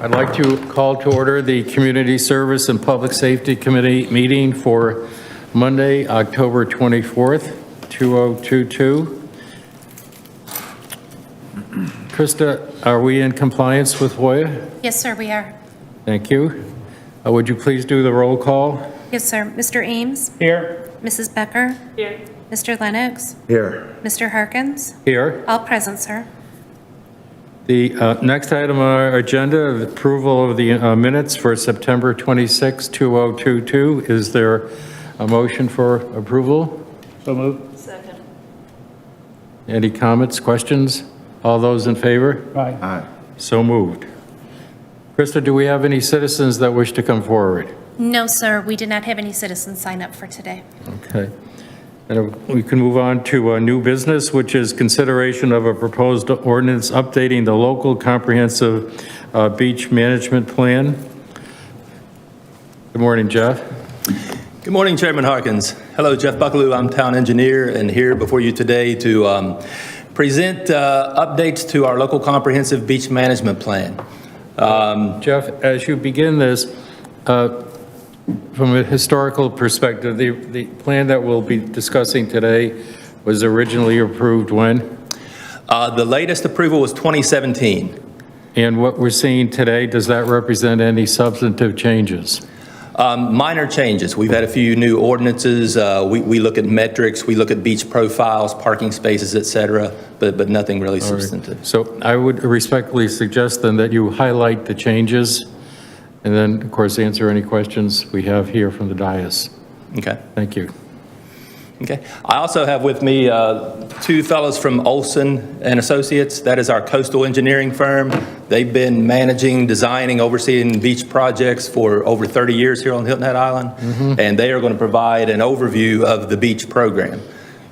I'd like to call to order the Community Service and Public Safety Committee meeting for Monday, October 24th, 2022. Krista, are we in compliance with FOIA? Yes, sir, we are. Thank you. Would you please do the roll call? Yes, sir. Mr. Ames? Here. Mrs. Becker? Here. Mr. Lennox? Here. Mr. Harkins? Here. All present, sir. The next item on our agenda, the approval of the minutes for September 26, 2022. Is there a motion for approval? So moved. Second. Any comments, questions? All those in favor? Aye. Aye. So moved. Krista, do we have any citizens that wish to come forward? No, sir, we did not have any citizens sign up for today. Okay. And we can move on to new business, which is consideration of a proposed ordinance updating the local comprehensive beach management plan. Good morning, Jeff. Good morning, Chairman Harkins. Hello, Jeff Buckaloo. I'm town engineer and here before you today to present updates to our local comprehensive beach management plan. Jeff, as you begin this, from a historical perspective, the plan that we'll be discussing today was originally approved when? The latest approval was 2017. And what we're seeing today, does that represent any substantive changes? Minor changes. We've had a few new ordinances. We look at metrics, we look at beach profiles, parking spaces, et cetera, but nothing really substantive. Right. So I would respectfully suggest then that you highlight the changes and then, of course, answer any questions we have here from the dais. Okay. Thank you. Okay. I also have with me two fellows from Olson and Associates. That is our coastal engineering firm. They've been managing, designing, overseeing beach projects for over 30 years here on Hilton Head Island. And they are going to provide an overview of the beach program.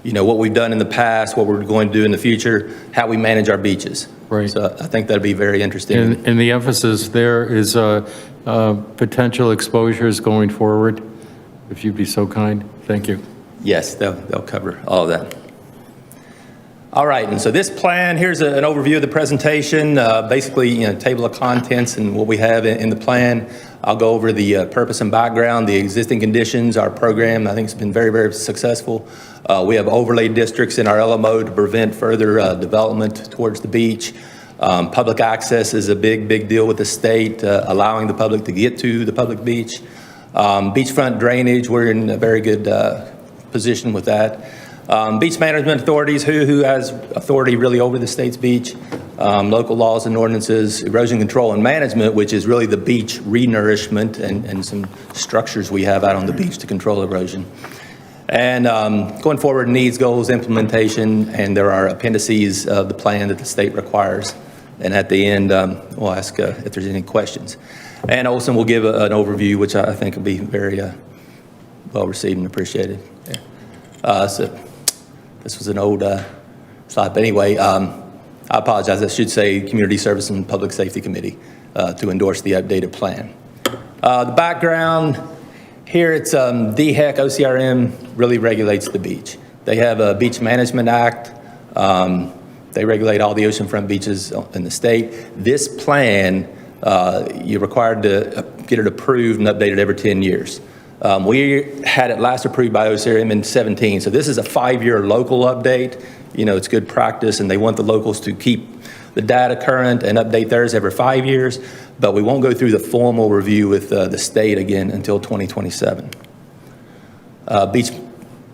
You know, what we've done in the past, what we're going to do in the future, how we manage our beaches. Right. So I think that'd be very interesting. And the emphasis there is potential exposures going forward, if you'd be so kind. Thank you. Yes, they'll cover all of that. All right, and so this plan, here's an overview of the presentation, basically, table of contents and what we have in the plan. I'll go over the purpose and background, the existing conditions, our program. I think it's been very, very successful. We have overlay districts in our LMO to prevent further development towards the beach. Public access is a big, big deal with the state, allowing the public to get to the public beach. Beachfront drainage, we're in a very good position with that. Beach management authorities, who has authority really over the state's beach, local laws and ordinances, erosion control and management, which is really the beach renourishment and some structures we have out on the beach to control erosion. And going forward, needs, goals, implementation, and there are appendices of the plan that the state requires. And at the end, we'll ask if there's any questions. And Olson will give an overview, which I think will be very well received and appreciated. Yeah. So this was an old slide, but anyway, I apologize. I should say Community Service and Public Safety Committee to endorse the updated plan. The background here, it's DHEC, OCRM really regulates the beach. They have a Beach Management Act. They regulate all the oceanfront beaches in the state. This plan, you're required to get it approved and updated every 10 years. We had it last approved by OCRM in 17, so this is a 5-year local update. You know, it's good practice, and they want the locals to keep the data current and update theirs every 5 years, but we won't go through the formal review with the state again until 2027. Beach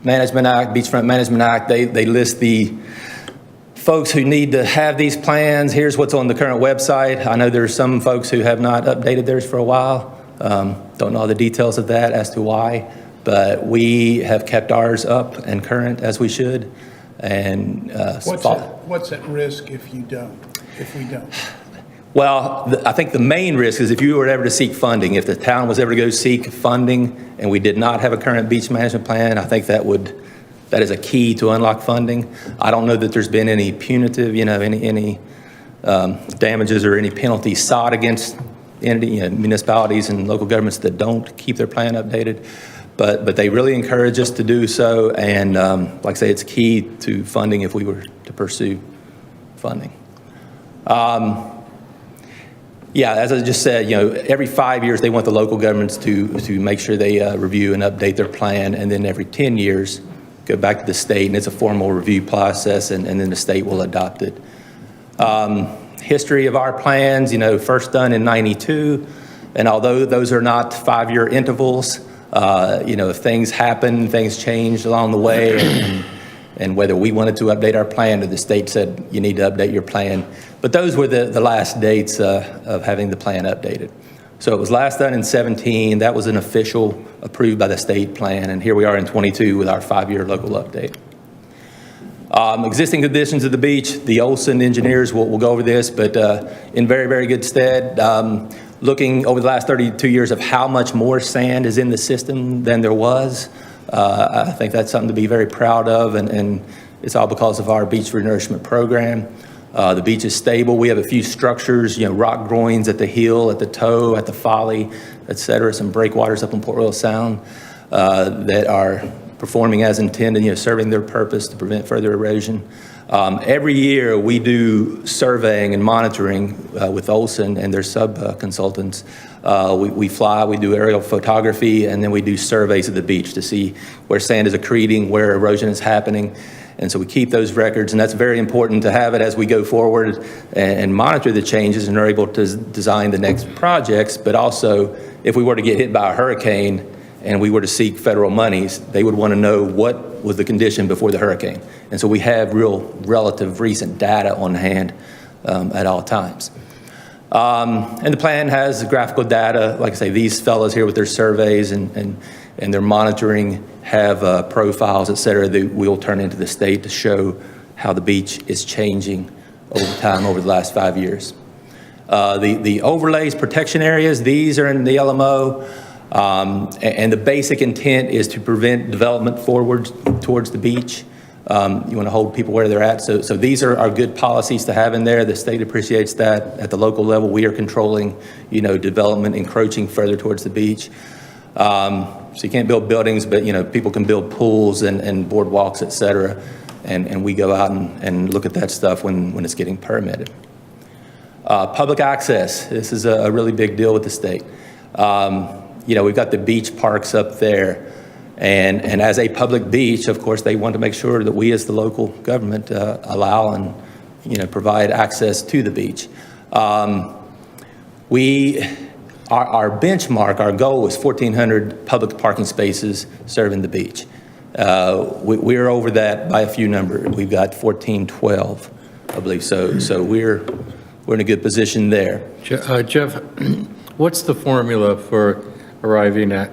Management Act, Beachfront Management Act, they list the folks who need to have these plans. Here's what's on the current website. I know there's some folks who have not updated theirs for a while. Don't know all the details of that as to why, but we have kept ours up and current as we should. And what's at risk if we don't? Well, I think the main risk is if you were ever to seek funding, if the town was ever to go seek funding and we did not have a current beach management plan, I think that is a key to unlock funding. I don't know that there's been any punitive, any damages or any penalties sought against municipalities and local governments that don't keep their plan updated. But they really encourage us to do so, and like I say, it's key to funding if we were to pursue funding. Yeah, as I just said, every 5 years, they want the local governments to make sure they review and update their plan, and then every 10 years, go back to the state, and it's a formal review process, and then the state will adopt it. History of our plans, first done in '92, and although those are not 5-year intervals, if things happen, things change along the way, and whether we wanted to update our plan or the state said you need to update your plan. But those were the last dates of having the plan updated. So it was last done in 17. That was an official approved by the state plan. And here we are in 22 with our 5-year local update. Existing conditions of the beach, the Olson engineers will go over this, but in very, very good stead. Looking over the last 32 years of how much more sand is in the system than there was. I think that's something to be very proud of, and it's all because of our beach renourishment program. The beach is stable. We have a few structures, rock groins at the heel, at the toe, at the folly, et cetera, some breakwaters up in Port Royal Sound that are performing as intended, serving their purpose to prevent further erosion. Every year we do surveying and monitoring with Olson and their sub-consultants. We fly, we do aerial photography, and then we do surveys of the beach to see where sand is accreting, where erosion is happening. And so we keep those records, and that's very important to have it as we go forward and monitor the changes and are able to design the next projects. But also, if we were to get hit by a hurricane and we were to seek federal monies, they would want to know what was the condition before the hurricane. And so we have real relative recent data on hand at all times. And the plan has graphical data. Like I say, these fellows here with their surveys and their monitoring have profiles, et cetera, that we'll turn into the state to show how the beach is changing over time over the last 5 years. The overlays, protection areas, these are in the LMO. And the basic intent is to prevent development forward towards the beach. You want to hold people where they're at. So these are good policies to have in there. The state appreciates that. At the local level, we are controlling, development encroaching further towards the beach. So you can't build buildings, but, people can build pools and boardwalks, et cetera. And we go out and look at that stuff when it's getting permitted. Public access. This is a really big deal with the state. We've got the beach parks up there. And as a public beach, of course, they want to make sure that we as the local government allow and, provide access to the beach. Our benchmark, our goal is 1,400 public parking spaces serving the beach. We're over that by a few numbers. We've got 1,412, I believe. So we're in a good position there. Jeff, what's the formula for arriving at?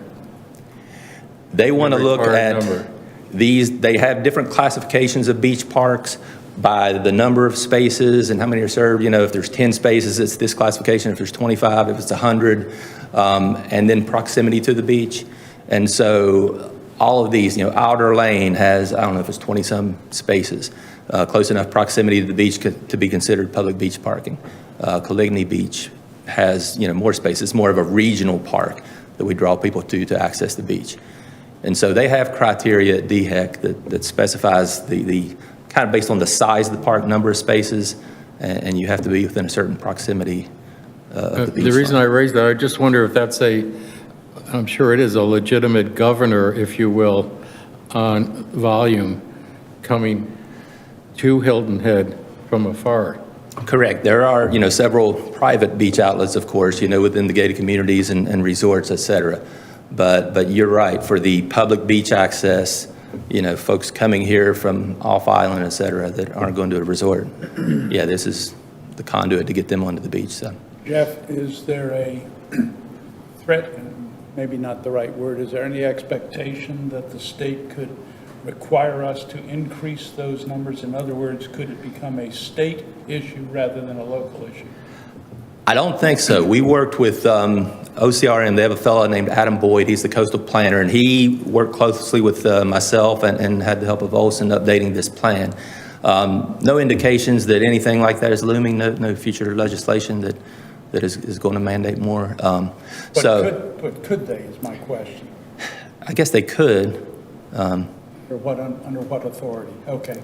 They want to look at number? these. They have different classifications of beach parks by the number of spaces and how many are served. If there's 10 spaces, it's this classification. If there's 25, if it's 100, and then proximity to the beach. And so all of these, Outer Lane has, I don't know if it's 20-some spaces, close enough proximity to the beach to be considered public beach parking. Coligny Beach has, more space. It's more of a regional park that we draw people to access the beach. And so they have criteria at DHEC that specifies the kind of based on the size of the park, number of spaces, and you have to be within a certain proximity of the beach. The reason I raised that, I just wonder if that's I'm sure it is a legitimate governor, if you will, on volume coming to Hilton Head from afar. Correct. There are, several private beach outlets, of course, within the gated communities and resorts, et cetera. But you're right, for the public beach access, folks coming here from off island, et cetera, that aren't going to a resort. Yeah, this is the conduit to get them onto the beach. So, Jeff, is there a threat, maybe not the right word, is there any expectation that the state could require us to increase those numbers? In other words, could it become a state issue rather than a local issue? I don't think so. We worked with OCRM. They have a fellow named Adam Boyd. He's the coastal planner, and he worked closely with myself and had the help of Olson updating this plan. No indications that anything like that is looming. No future legislation that is going to mandate more. But could they, is my question. I guess they could. Under what authority? Okay,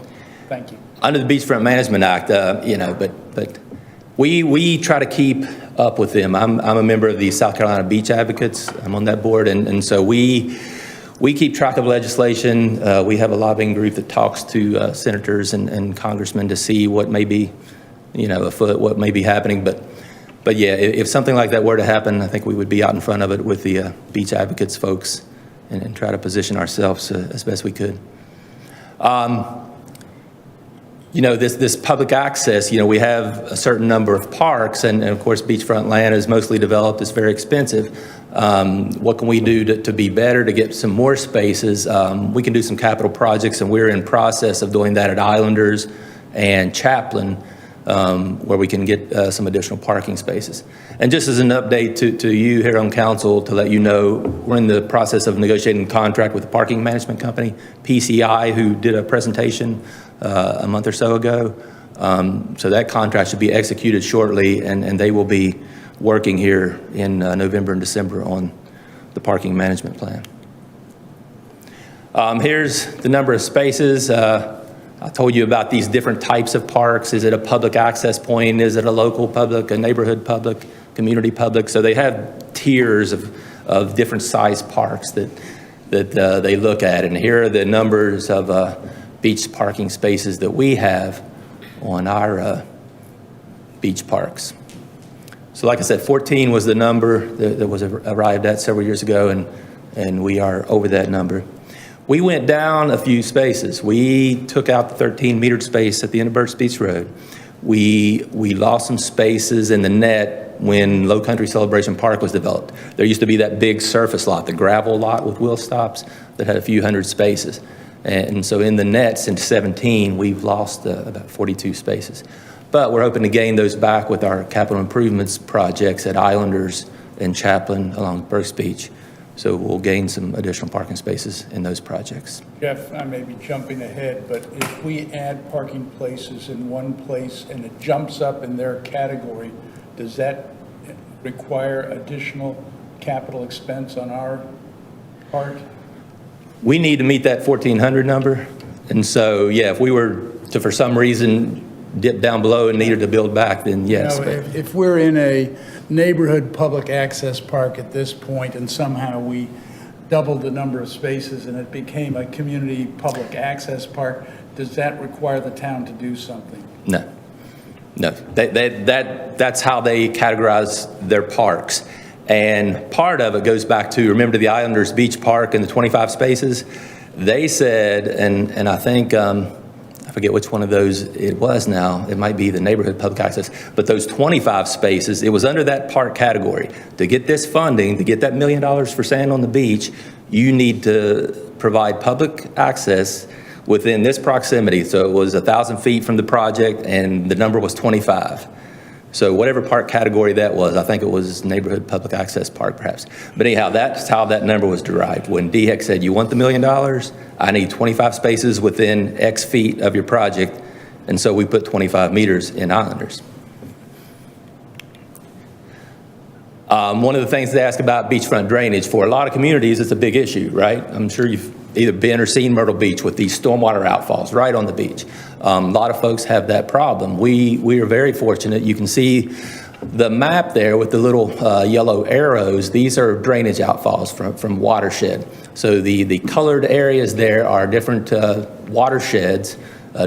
thank you. Under the Beachfront Management Act, but we try to keep up with them. I'm a member of the South Carolina Beach Advocates. I'm on that board, and so we keep track of legislation. We have a lobbying group that talks to senators and congressmen to see what may be, afoot, what may be happening. But yeah, if something like that were to happen, I think we would be out in front of it with the Beach Advocates folks and try to position ourselves as best we could. This public access, we have a certain number of parks, and of course, beachfront land is mostly developed. It's very expensive. What can we do to be better, to get some more spaces? We can do some capital projects, and we're in process of doing that at Islanders and Chaplin, where we can get some additional parking spaces. And just as an update to you here on council, to let you know, we're in the process of negotiating a contract with the parking management company, PCI, who did a presentation a month or so ago. So that contract should be executed shortly, and they will be working here in November and December on the parking management plan. Here's the number of spaces. I told you about these different types of parks. Is it a public access point? Is it a local public, a neighborhood public, community public? So they have tiers of different size parks that they look at. And here are the numbers of beach parking spaces that we have on our beach parks. So like I said, 14 was the number that was arrived at several years ago, and we are over that number. We went down a few spaces. We took out the 13 metered space at the end of Burt's Beach Road. We lost some spaces in the net when Low Country Celebration Park was developed. There used to be that big surface lot, the gravel lot with wheel stops that had a few hundred spaces. And so in the net since 17, we've lost about 42 spaces. But we're hoping to gain those back with our capital improvements projects at Islanders and Chaplin along Burt's Beach. So we'll gain some additional parking spaces in those projects. Jeff, I may be jumping ahead, but if we add parking places in one place and it jumps up in their category, does that require additional capital expense on our part? We need to meet that 1,400 number. And so, yeah, if we were to, for some reason, dip down below and needed to build back, then yes. If we're in a neighborhood public access park at this point and somehow we doubled the number of spaces and it became a community public access park, does that require the town to do something? No. That's how they categorize their parks. And part of it goes back to, remember the Islanders Beach Park and the 25 spaces? They said, and I think, I forget which one of those it was now. It might be the neighborhood public access. But those 25 spaces, it was under that park category. To get this funding, to get that $1 million for sand on the beach, you need to provide public access within this proximity. So it was 1,000 feet from the project, and the number was 25. So whatever park category that was, I think it was neighborhood public access park perhaps. But anyhow, that's how that number was derived. When DHEC said, you want the $1 million, I need 25 spaces within X feet of your project. And so we put 25 meters in Islanders. One of the things they ask about beachfront drainage, for a lot of communities, it's a big issue, right? I'm sure you've either been or seen Myrtle Beach with these stormwater outfalls right on the beach. A lot of folks have that problem. We are very fortunate. You can see the map there with the little yellow arrows. These are drainage outfalls from watershed. So the colored areas there are different watersheds,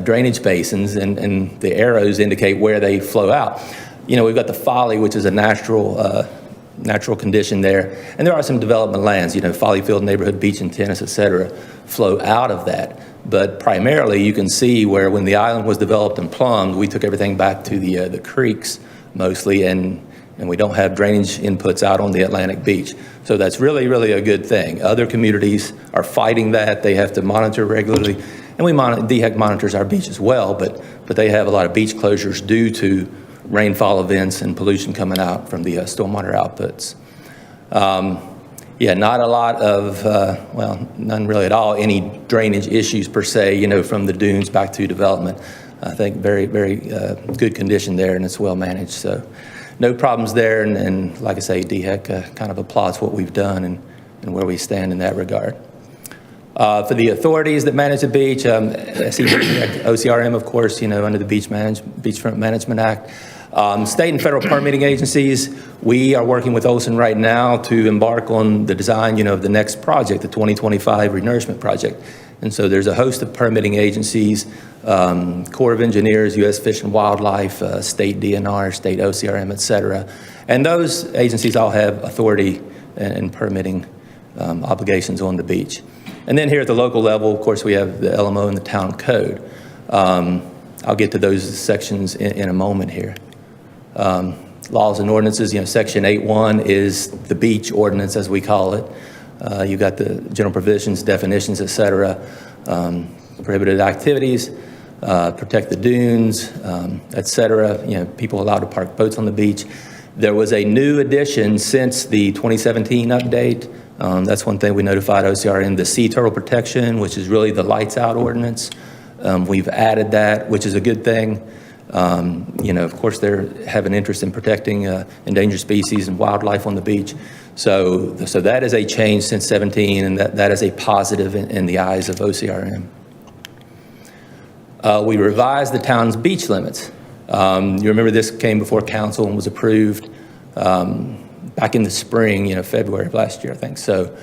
drainage basins, and the arrows indicate where they flow out. We've got the Folly, which is a natural condition there. And there are some development lands, Folly Field neighborhood, beach and tennis, et cetera, flow out of that. But primarily you can see where when the island was developed and plumbed, we took everything back to the creeks mostly, and we don't have drainage inputs out on the Atlantic beach. So that's really, really a good thing. Other communities are fighting that. They have to monitor regularly. And DHEC monitors our beach as well, but they have a lot of beach closures due to rainfall events and pollution coming out from the stormwater outputs. Not a lot of, none really at all, any drainage issues per se, from the dunes back to development. I think very, very good condition there, and it's well managed. So no problems there, and like I say, DHEC kind of applauds what we've done and where we stand in that regard. For the authorities that manage the beach, OCRM, of course, under the Beachfront Management Act. State and federal permitting agencies, we are working with Olson right now to embark on the design, of the next project, the 2025 renourishment project. And so there's a host of permitting agencies, Corps of Engineers, U.S. Fish and Wildlife, state DNR, state OCRM, et cetera. And those agencies all have authority and permitting obligations on the beach. And then here at the local level, of course, we have the LMO and the town code. I'll get to those sections in a moment here. Laws and ordinances, Section 8.1 is the beach ordinance, as we call it. You've got the general provisions, definitions, et cetera, prohibited activities, protect the dunes, et cetera, people allowed to park boats on the beach. There was a new addition since the 2017 update. That's one thing we notified OCRN, the sea turtle protection, which is really the lights out ordinance. We've added that, which is a good thing. Of course, they have an interest in protecting endangered species and wildlife on the beach. So that is a change since 17, and that is a positive in the eyes of OCRM. We revised the town's beach limits. You remember this came before council and was approved back in the spring, February of last year, I think. So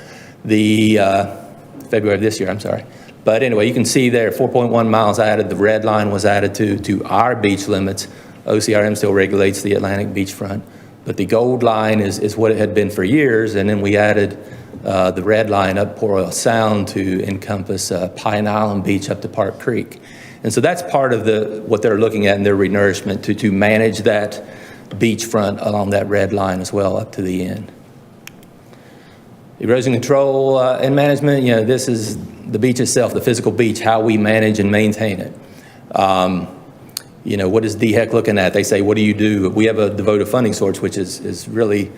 February of this year, I'm sorry. But anyway, you can see there, 4.1 miles added. The red line was added to our beach limits. OCRM still regulates the Atlantic beachfront. But the gold line is what it had been for years, and then we added the red line up Port Royal Sound to encompass Pine Island Beach up to Park Creek. And so that's part of what they're looking at in their renourishment, to manage that beachfront along that red line as well up to the end. Erosion control and management, this is the beach itself, the physical beach, how we manage and maintain it. What is DHEC looking at? They say, what do you do? We have a devoted funding source, which is really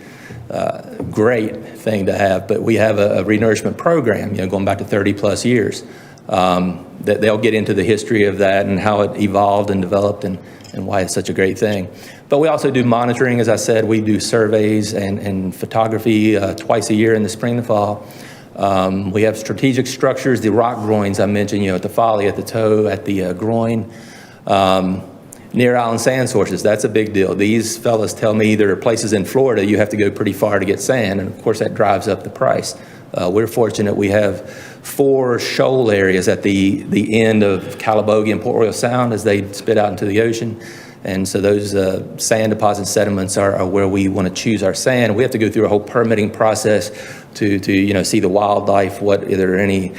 a great thing to have, but we have a renourishment program, going back to 30 plus years. That they'll get into the history of that and how it evolved and developed and why it's such a great thing. But we also do monitoring. As I said, we do surveys and photography twice a year in the spring and fall. We have strategic structures, the rock groins I mentioned, at the folly, at the toe, at the groin. Near island sand sources, that's a big deal. These fellas tell me there are places in Florida you have to go pretty far to get sand, and of course that drives up the price. We're fortunate we have 4 shoal areas at the end of Calabogie and Port Royal Sound as they spit out into the ocean. And so those sand deposit sediments are where we want to choose our sand. We have to go through a whole permitting process to see the wildlife, are there any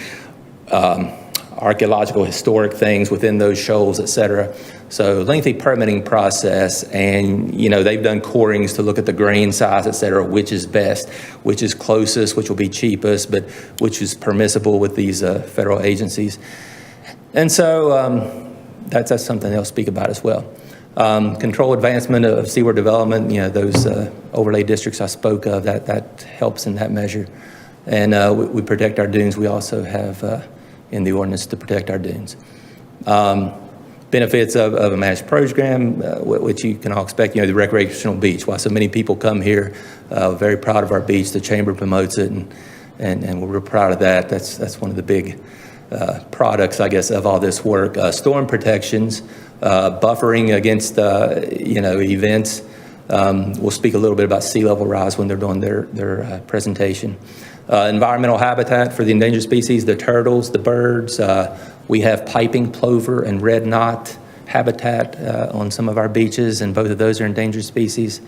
archaeological, historic things within those shoals, et cetera. So lengthy permitting process, and they've done corings to look at the grain size, et cetera, which is best, which is closest, which will be cheapest, but which is permissible with these federal agencies. And so that's something they'll speak about as well. Control advancement of seaward development, those overlay districts I spoke of, that helps in that measure. And we protect our dunes. We also have in the ordinance to protect our dunes. Benefits of a managed program, which you can all expect, the recreational beach. Why so many people come here, very proud of our beach. The chamber promotes it, and we're real proud of that. That's one of the big products, I guess, of all this work. Storm protections, buffering against, events. We'll speak a little bit about sea level rise when they're doing their presentation. Environmental habitat for the endangered species, the turtles, the birds. We have piping plover and red knot habitat on some of our beaches, and both of those are endangered species.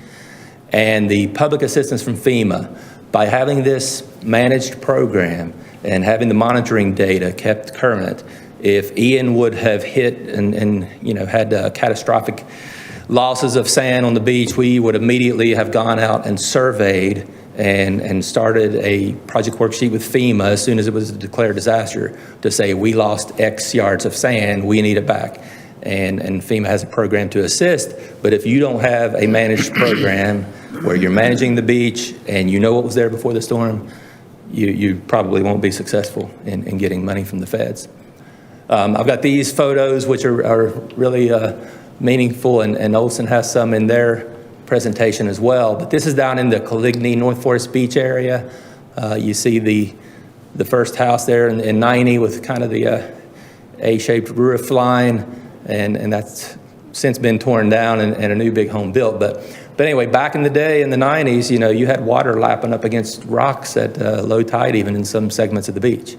And the public assistance from FEMA. By having this managed program and having the monitoring data kept current, if Ian would have hit and had catastrophic losses of sand on the beach, we would immediately have gone out and surveyed and started a project worksheet with FEMA as soon as it was a declared disaster to say we lost X yards of sand, we need it back. And FEMA has a program to assist, but if you don't have a managed program where you're managing the beach and you know what was there before the storm, you probably won't be successful in getting money from the feds. I've got these photos, which are really meaningful, and Olson has some in their presentation as well. But this is down in the Coligny North Forest Beach area. You see the first house there in 90 with kind of the A-shaped roof line, and that's since been torn down and a new big home built. But anyway, back in the day, in the 90s, you know, you had water lapping up against rocks at low tide, even in some segments of the beach.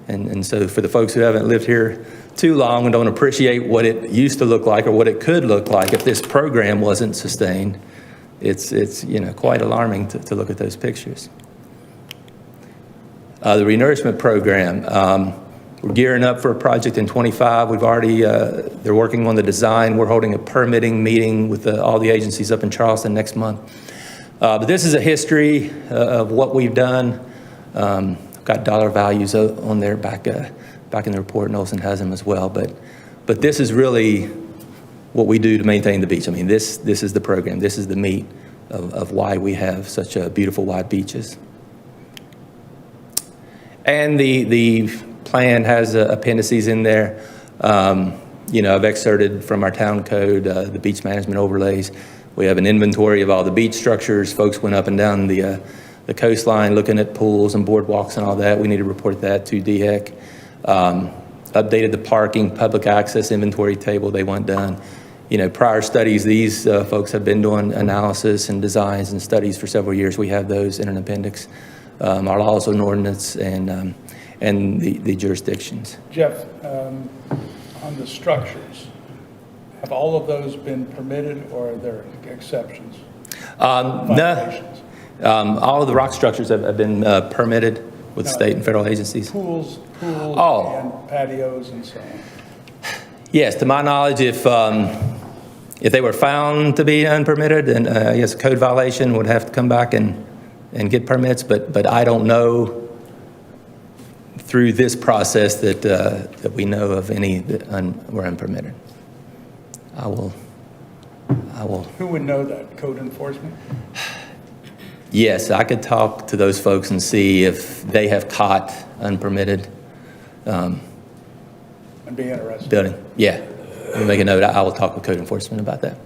And so for the folks who haven't lived here too long and don't appreciate what it used to look like or what it could look like if this program wasn't sustained, it's you know, quite alarming to look at those pictures. The renourishment program, we're gearing up for a project in 25. We've already, they're working on the design. We're holding a permitting meeting with all the agencies up in Charleston next month. But this is a history of what we've done. Got dollar values on there back in the report. Nelson has them as well. But this is really what we do to maintain the beach. I mean, this is the program. This is the meat of why we have such beautiful wide beaches. And the plan has appendices in there. You know, I've excerpted from our town code the beach management overlays. We have an inventory of all the beach structures. Folks went up and down the coastline looking at pools and boardwalks and all that. We need to report that to DHEC. Updated the parking public access inventory table. They want done. You know, prior studies, these folks have been doing analysis and designs and studies for several years. We have those in an appendix. Our laws and ordinance and the jurisdictions. Jeff, on the structures, have all of those been permitted or are there exceptions? No. Violations? All of the rock structures have been permitted with state and federal agencies. Pools Oh. and patios and so on. Yes, to my knowledge, if they were found to be unpermitted, then I guess a code violation would have to come back and get permits. But I don't know through this process that we know of any that were unpermitted. I will. Who would know that? Code enforcement? Yes, I could talk to those folks and see if they have caught unpermitted I'd be interested. building. Yeah, we'll make a note. I will talk with code enforcement about that.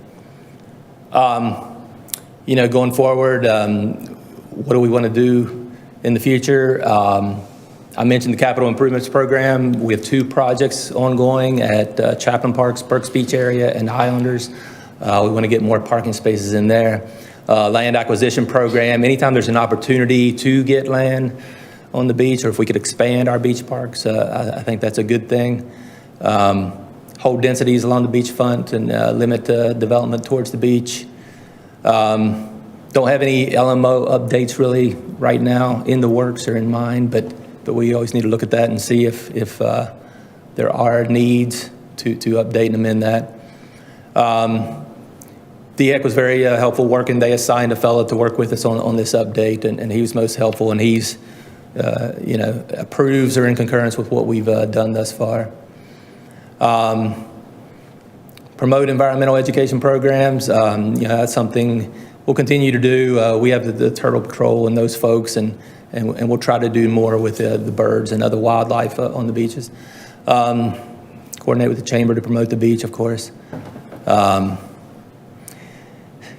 You know, going forward, what do we want to do in the future? I mentioned the capital improvements program. We have 2 projects ongoing at Chaplain Parks, Burks Beach area, and Islanders. We want to get more parking spaces in there. Land acquisition program. Anytime there's an opportunity to get land on the beach, or if we could expand our beach parks, I think that's a good thing. Hold densities along the beachfront and limit development towards the beach. Don't have any LMO updates really right now in the works or in mind, but we always need to look at that and see if there are needs to update and amend that. DHEC was very helpful working. They assigned a fellow to work with us on this update, and he was most helpful, and he's, you know, approves or in concurrence with what we've done thus far. Promote environmental education programs. You know, that's something we'll continue to do. We have the Turtle Patrol and those folks, and we'll try to do more with the birds and other wildlife on the beaches. Coordinate with the chamber to promote the beach, of course.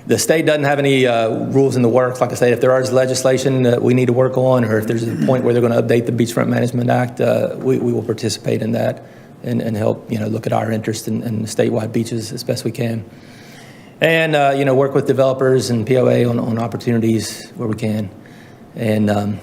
The state doesn't have any rules in the works. Like I say, if there is legislation that we need to work on, or if there's a point where they're going to update the Beachfront Management Act, we will participate in that and help, you know, look at our interest in statewide beaches as best we can. And, you know, work with developers and POA on opportunities where we can. And,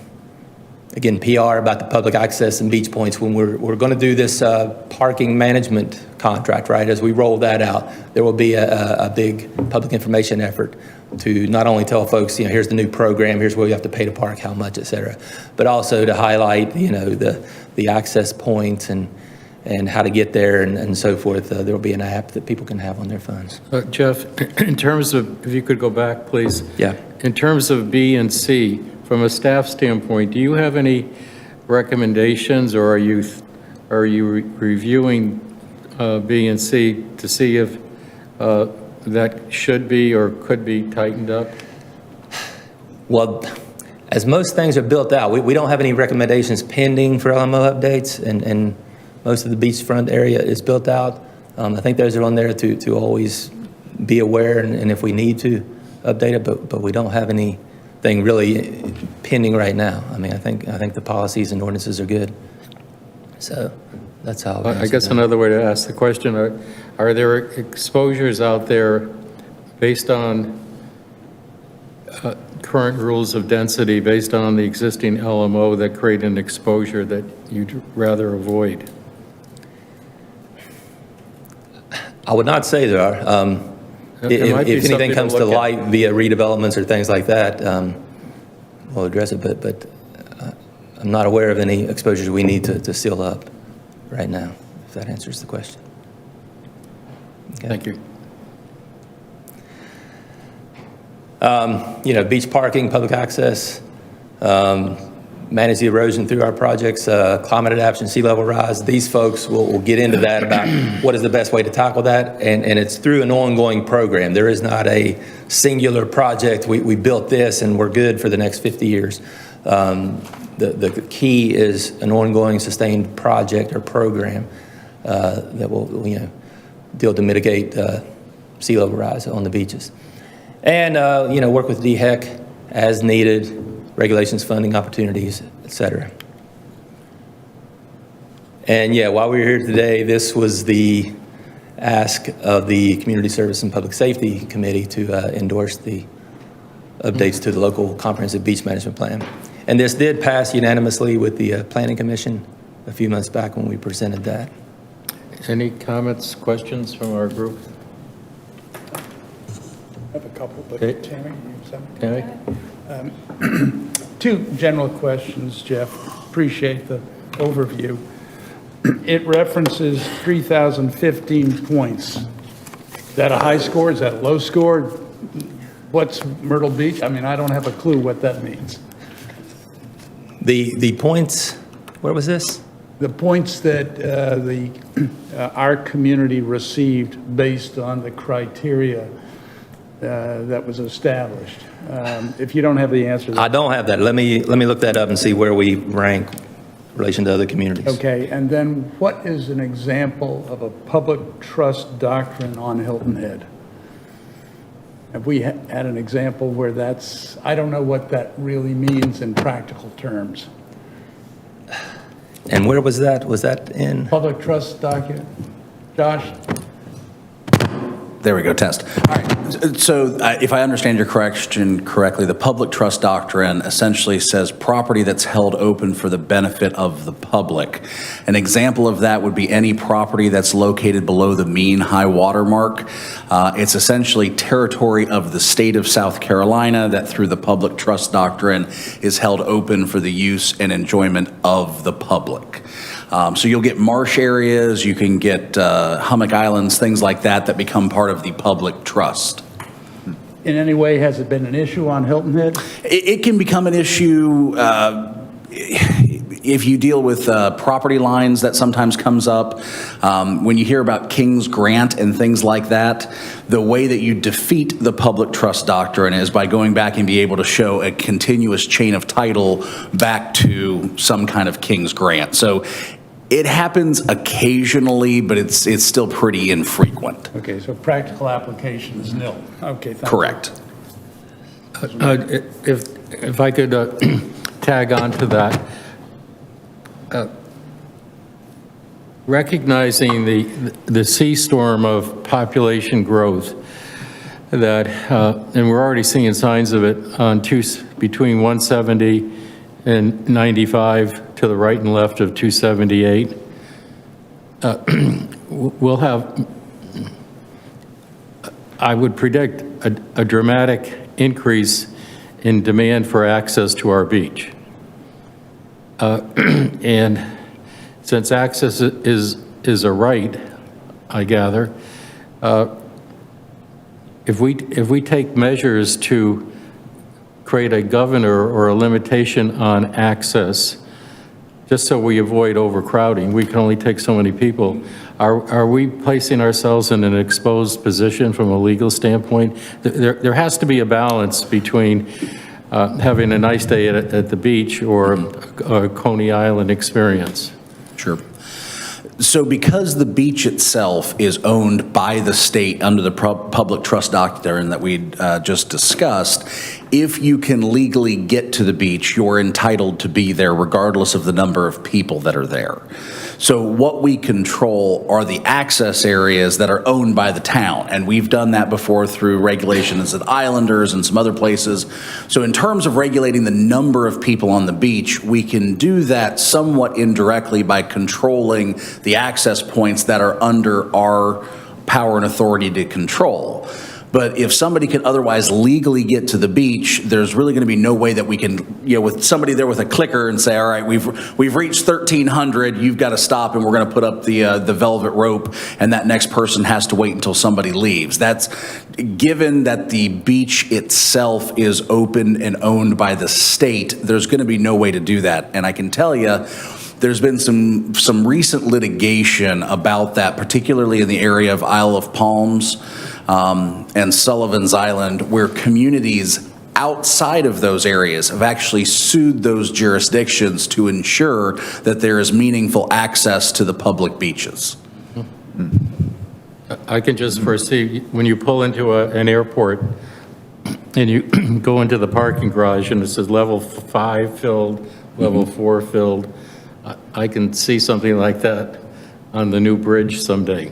again, PR about the public access and beach points when we're going to do this parking management contract, right? As we roll that out, there will be a big public information effort to not only tell folks, you know, here's the new program, here's where you have to pay to park, how much, et cetera, but also to highlight, you know, the access points and how to get there and so forth. There will be an app that people can have on their phones. Jeff, in terms of, if you could go back, please. Yeah. In terms of B and C, from a staff standpoint, do you have any recommendations, or are you reviewing B and C to see if that should be or could be tightened up? Well, as most things are built out, we don't have any recommendations pending for LMO updates, and most of the beachfront area is built out. I think those are on there to always be aware, and if we need to update it, but we don't have anything really pending right now. I mean, I think the policies and ordinances are good. So That's how. I guess another way to ask the question, are there exposures out there based on current rules of density, based on the existing LMO, that create an exposure that you'd rather avoid? I would not say there are. It might be If anything something to comes to look at. light via redevelopments or things like that, we'll address it, but I'm not aware of any exposures we need to seal up right now, if that answers the question. Okay. Thank you. Beach parking, public access, manage the erosion through our projects, climate adaptation, sea level rise. These folks will get into that about what is the best way to tackle that, and it's through an ongoing program. There is not a singular project. We built this and we're good for the next 50 years. The key is an ongoing sustained project or program that will deal to mitigate sea level rise on the beaches. And, work with DHEC as needed, regulations, funding opportunities, et cetera. And while we were here today, this was the ask of the Community Service and Public Safety Committee to endorse the updates to the local comprehensive beach management plan. And this did pass unanimously with the Planning Commission a few months back when we presented that. Any comments, questions from our group? I have a couple, but Okay. Tammy, you have some? Tammy? Two general questions, Jeff. Appreciate the overview. It references 3,015 points. Is that a high score? Is that a low score? What's Myrtle Beach? I mean, I don't have a clue what that means. The points, where was this? The points that our community received based on the criteria that was established. If you don't have the answer. I don't have that. Let me look that up and see where we rank in relation to other communities. Okay, and then what is an example of a public trust doctrine on Hilton Head? Have we had an example where that's, I don't know what that really means in practical terms. And where was that? Was that in? Public trust document? Josh? There we go, test. All right, so if I understand your question correctly, the public trust doctrine essentially says property that's held open for the benefit of the public. An example of that would be any property that's located below the mean high water mark. It's essentially territory of the state of South Carolina that through the public trust doctrine is held open for the use and enjoyment of the public. So you'll get marsh areas, you can get hummock islands, things like that that become part of the public trust. In any way, has it been an issue on Hilton Head? It can become an issue if you deal with property lines. That sometimes comes up. When you hear about King's Grant and things like that, the way that you defeat the public trust doctrine is by going back and be able to show a continuous chain of title back to some kind of King's Grant. So it happens occasionally, but it's still pretty infrequent. Okay, so practical application is nil. Okay, thank you. Correct. If I could tag on to that, recognizing the sea storm of population growth that, and we're already seeing signs of it on between 170 and 95 to the right and left of 278, we'll have, I would predict, a dramatic increase in demand for access to our beach. And since access is a right, I gather, if we take measures to create a governor or a limitation on access, just so we avoid overcrowding, we can only take so many people. Are we placing ourselves in an exposed position from a legal standpoint? There has to be a balance between having a nice day at the beach or a Coney Island experience. Sure. So because the beach itself is owned by the state under the public trust doctrine that we just discussed, if you can legally get to the beach, you're entitled to be there regardless of the number of people that are there. So what we control are the access areas that are owned by the town, and we've done that before through regulations at Islanders and some other places. So in terms of regulating the number of people on the beach, we can do that somewhat indirectly by controlling the access points that are under our power and authority to control. But if somebody can otherwise legally get to the beach, there's really going to be no way that we can, with somebody there with a clicker and say, all right, we've reached 1,300, you've got to stop, and we're going to put up the velvet rope, and that next person has to wait until somebody leaves. That's, given that the beach itself is open and owned by the state, there's going to be no way to do that. And I can tell you, there's been some recent litigation about that, particularly in the area of Isle of Palms and Sullivan's Island, where communities outside of those areas have actually sued those jurisdictions to ensure that there is meaningful access to the public beaches. I can just foresee, when you pull into an airport and you go into the parking garage and it says level 5 filled, level 4 filled, I can see something like that on the new bridge someday.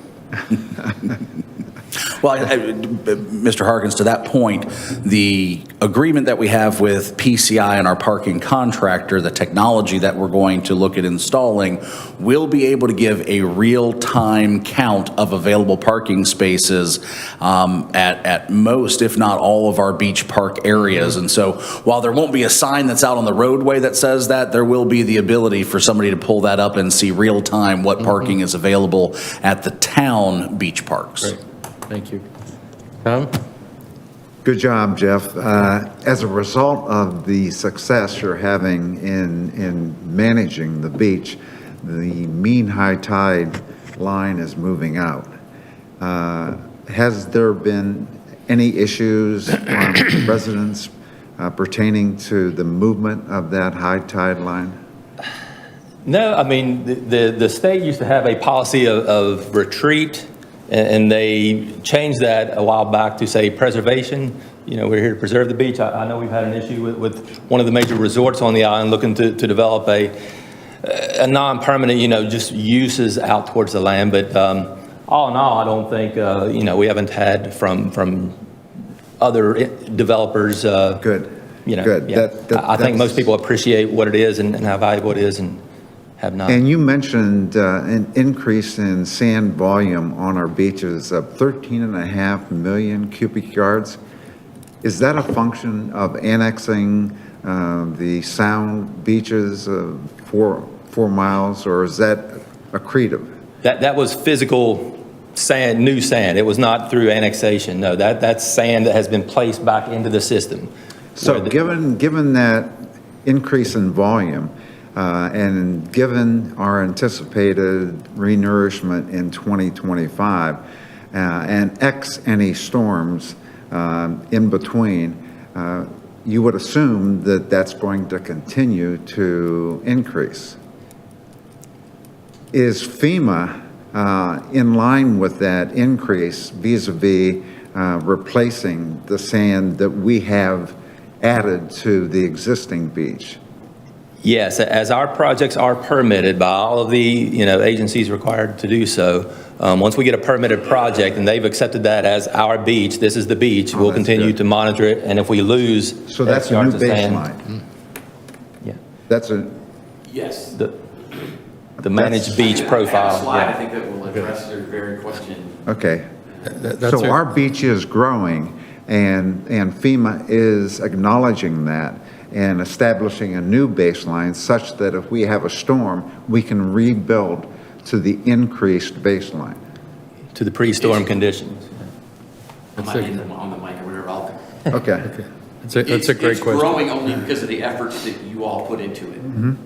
Well, Mr. Harkins, to that point, the agreement that we have with PCI and our parking contractor, the technology that we're going to look at installing, will be able to give a real-time count of available parking spaces at most, if not all, of our beach park areas. And so while there won't be a sign that's out on the roadway that says that, there will be the ability for somebody to pull that up and see real-time what parking is available at the town beach parks. Great. Thank you. Tom? Good job, Jeff. As a result of the success you're having in managing the beach, the mean high tide line is moving out. Has there been any issues on residents pertaining to the movement of that high tide line? No, I mean, the state used to have a policy of retreat, and they changed that a while back to say preservation. We're here to preserve the beach. I know we've had an issue with one of the major resorts on the island looking to develop a non-permanent, just uses out towards the land. But all in all, I don't think, we haven't had from other developers. Good. Good. Yeah. I think most people appreciate what it is and how valuable it is, and have not. And you mentioned an increase in sand volume on our beaches of 13.5 million cubic yards. Is that a function of annexing the sound beaches of 4 miles, or is that accretive? That was physical sand, new sand. It was not through annexation. No, that's sand that has been placed back into the system. So given that increase in volume, and given our anticipated renourishment in 2025, and any storms in between, you would assume that that's going to continue to increase. Is FEMA in line with that increase vis-a-vis replacing the sand that we have added to the existing beach? Yes, as our projects are permitted by all of the agencies required to do so, once we get a permitted project and they've accepted that as our beach, this is the beach, we'll continue good. to monitor it, and if we lose, So that's a new yards of sand- baseline. Yeah, That's a, Yes. the managed beach I have a profile. slide, I Yeah. think, that will address your very question. okay. That's So our beach is growing, and FEMA is acknowledging that and establishing a new baseline such that if we have a storm, we can rebuild to the increased baseline. To the pre-storm conditions. I might need them on the mic or whatever. Okay. That's a great It's question. growing only because of the efforts that you all put into it.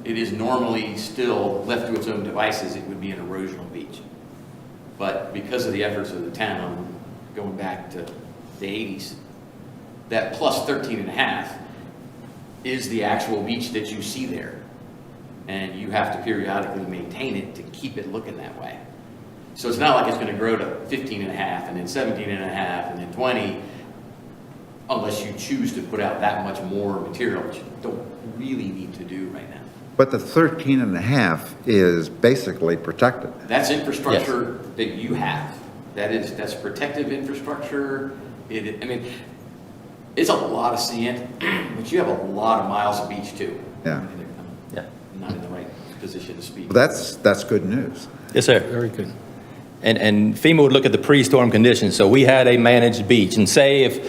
It is normally still, left to its own devices, it would be an erosional beach. But because of the efforts of the town, going back to the 80s, that plus 13.5 is the actual beach that you see there. And you have to periodically maintain it to keep it looking that way. So it's not like it's going to grow to 15.5 and then 17.5 and then 20, unless you choose to put out that much more material, which you don't really need to do right now. But the 13 and a half is basically protected. That's infrastructure that you have. That's protective infrastructure. I mean, it's a lot of sand, but you have a lot of miles of beach too. Yeah. Yeah. I'm not in the right position to speak. Well, that's good news. Yes, sir. Very good. And FEMA would look at the pre-storm conditions. So we had a managed beach, and say if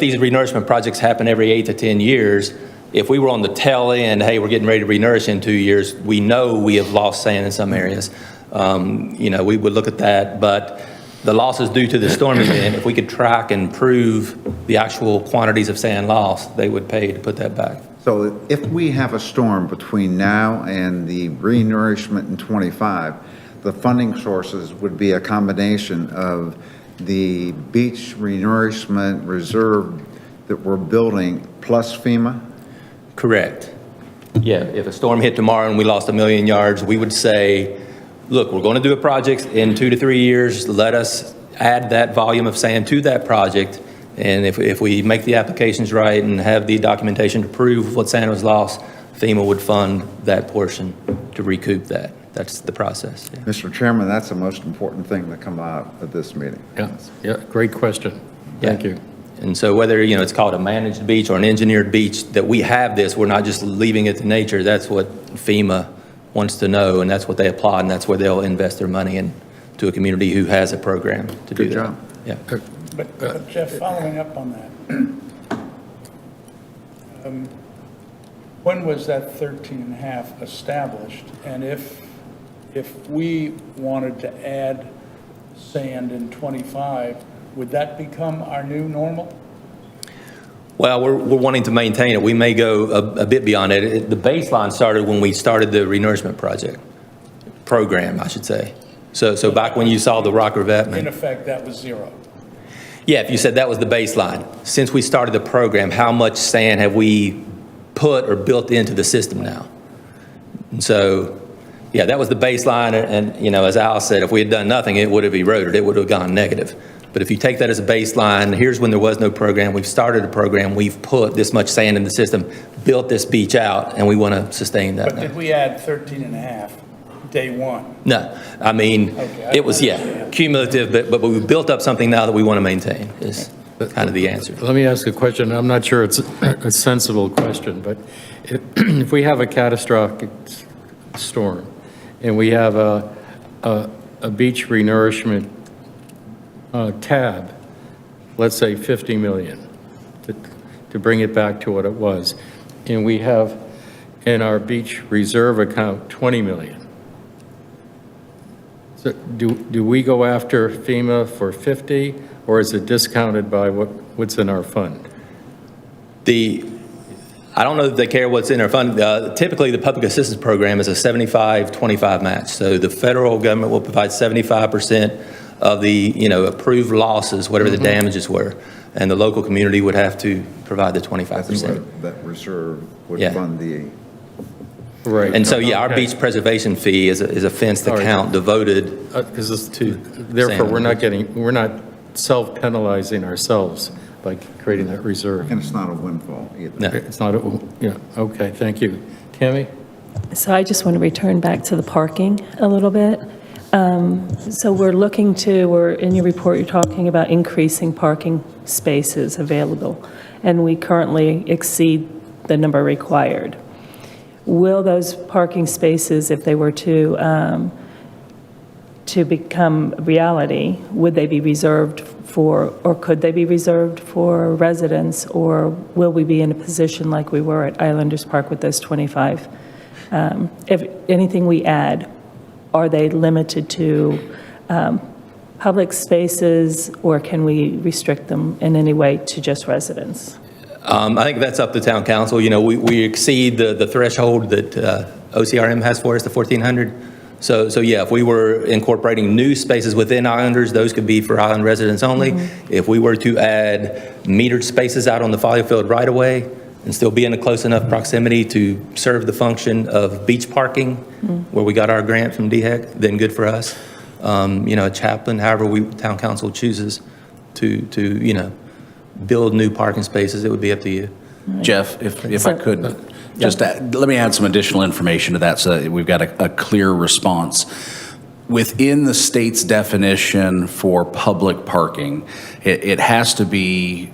these renourishment projects happen every 8 to 10 years, if we were on the tail end, hey, we're getting ready to renourish in 2 years, we know we have lost sand in some areas. We would look at that, but the losses due to the storm event, if we could track and prove the actual quantities of sand lost, they would pay to put that back. So if we have a storm between now and the renourishment in 25, the funding sources would be a combination of the beach renourishment reserve that we're building plus FEMA? Correct. Yeah, if a storm hit tomorrow and we lost 1 million yards, we would say, look, we're going to do a project in 2 to 3 years. Let us add that volume of sand to that project. And if we make the applications right and have the documentation to prove what sand was lost, FEMA would fund that portion to recoup that. That's the process. Yeah. Mr. Chairman, that's the most important thing to come out of this meeting. Yeah, great question. Thank Yeah. you. And so whether, it's called a managed beach or an engineered beach, that we have this, we're not just leaving it to nature. That's what FEMA wants to know, and that's what they applaud, and that's where they'll invest their money into a community who has a program to do Good that. job. Yeah. But Jeff, following up on that, when was that 13 and a half established? And if we wanted to add sand in 25, would that become our new normal? Well, we're wanting to maintain it. We may go a bit beyond it. The baseline started when we started the renourishment program, I should say. So back when you saw the rock revetment. In effect, that was zero. Yeah, if you said that was the baseline. Since we started the program, how much sand have we put or built into the system now? And so, yeah, that was the baseline. And as Al said, if we had done nothing, it would have eroded. It would have gone negative. But if you take that as a baseline, here's when there was no program. We've started a program. We've put this much sand in the system, built this beach out, and we want to sustain that But now. did we add 13 and a half day one? No, I mean, Okay, it was, cumulative, but we built up something now that we want to maintain is kind of the answer. Let me ask a question. I'm not sure it's a sensible question, but if we have a catastrophic storm and we have a beach renourishment tab, let's say 50 million, to bring it back to what it was, and we have in our beach reserve account 20 million. So do we go after FEMA for 50, or is it discounted by what's in our fund? I don't know if they care what's in our fund. Typically, the public assistance program is a 75-25 match. So the federal government will provide 75% of the, approved losses, whatever the damages were. And the local community would have to provide the 25%. That's what that reserve would Yeah. fund the, Right. And so, our Okay. beach preservation fee is a fenced All right. account devoted Because to. therefore, sand. we're not self-penalizing ourselves by creating that reserve. and it's not a windfall either. No. It's not, okay, thank you. Tammy? So I just want to return back to the parking a little bit. So we're in your report, you're talking about increasing parking spaces available, and we currently exceed the number required. Will those parking spaces, if they were to become reality, would they be reserved for, or could they be reserved for residents, or will we be in a position like we were at Islanders Park with those 25? If anything we add, are they limited to public spaces, or can we restrict them in any way to just residents? I think that's up to town council. We exceed the threshold that OCRM has for us, the 1,400. So yeah, if we were incorporating new spaces within Islanders, those could be for Island residents only. If we were to add metered spaces out on the folly field right away and still be in a close enough proximity to serve the function of beach parking, where we got our grant from DHEC, then good for us. Chaplain, however town council chooses to build new parking spaces, it would be up to you. Jeff, if I could, Let me add some additional information to that so that we've got a clear response. Within the state's definition for public parking, it has to be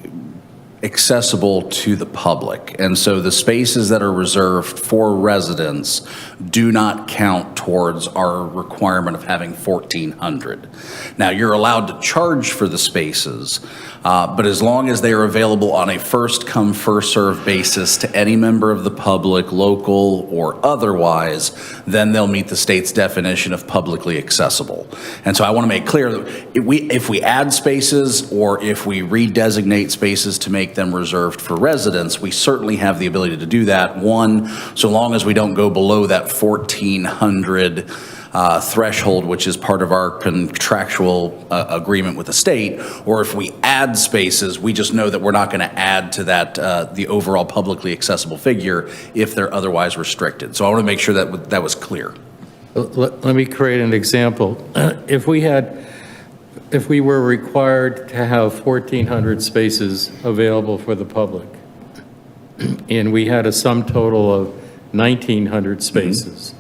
accessible to the public. And so the spaces that are reserved for residents do not count towards our requirement of having 1,400. Now, you're allowed to charge for the spaces, but as long as they are available on a first-come, first-served basis to any member of the public, local or otherwise, then they'll meet the state's definition of publicly accessible. And so I want to make clear that if we add spaces or if we redesignate spaces to make them reserved for residents, we certainly have the ability to do that. One, so long as we don't go below that 1,400 threshold, which is part of our contractual agreement with the state, or if we add spaces, we just know that we're not going to add to that the overall publicly accessible figure if they're otherwise restricted. So I want to make sure that that was clear. Let me create an example. If we were required to have 1,400 spaces available for the public, and we had a sum total of 1,900 spaces,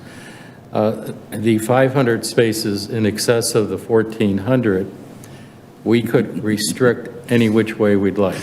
the 500 spaces in excess of the 1,400, we could restrict any which way we'd like.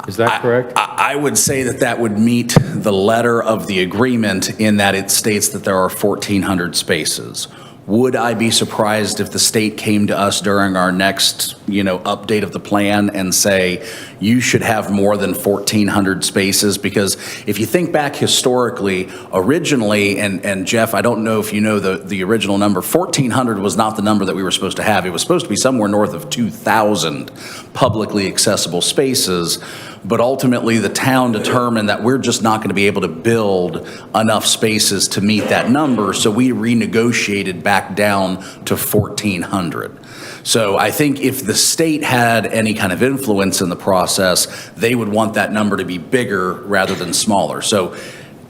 Is that correct? I would say that that would meet the letter of the agreement in that it states that there are 1,400 spaces. Would I be surprised if the state came to us during our next, update of the plan and say, you should have more than 1,400 spaces? Because if you think back historically, originally, and Jeff, I don't know if you know the original number, 1,400 was not the number that we were supposed to have. It was supposed to be somewhere north of 2,000 publicly accessible spaces. But ultimately, the town determined that we're just not going to be able to build enough spaces to meet that number, so we renegotiated back down to 1,400. So I think if the state had any kind of influence in the process, they would want that number to be bigger rather than smaller. So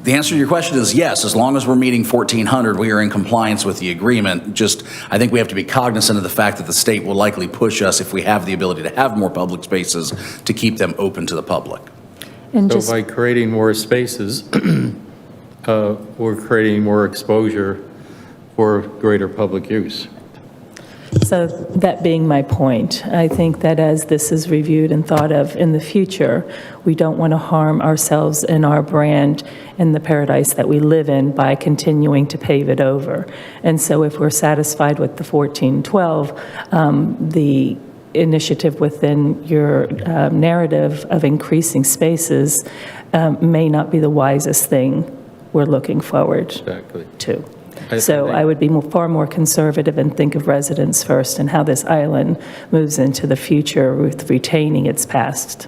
the answer to your question is yes, as long as we're meeting 1,400, we are in compliance with the agreement. Just, I think we have to be cognizant of the fact that the state will likely push us, if we have the ability to have more public spaces, to keep them open to the public. And So just, by creating more spaces, we're creating more exposure for greater public use. so that being my point, I think that as this is reviewed and thought of in the future, we don't want to harm ourselves and our brand in the paradise that we live in by continuing to pave it over. And so if we're satisfied with the 1412, the initiative within your narrative of increasing spaces may not be the wisest thing we're looking forward Exactly. to. I So think- I would be far more conservative and think of residents first and how this island moves into the future with retaining its past.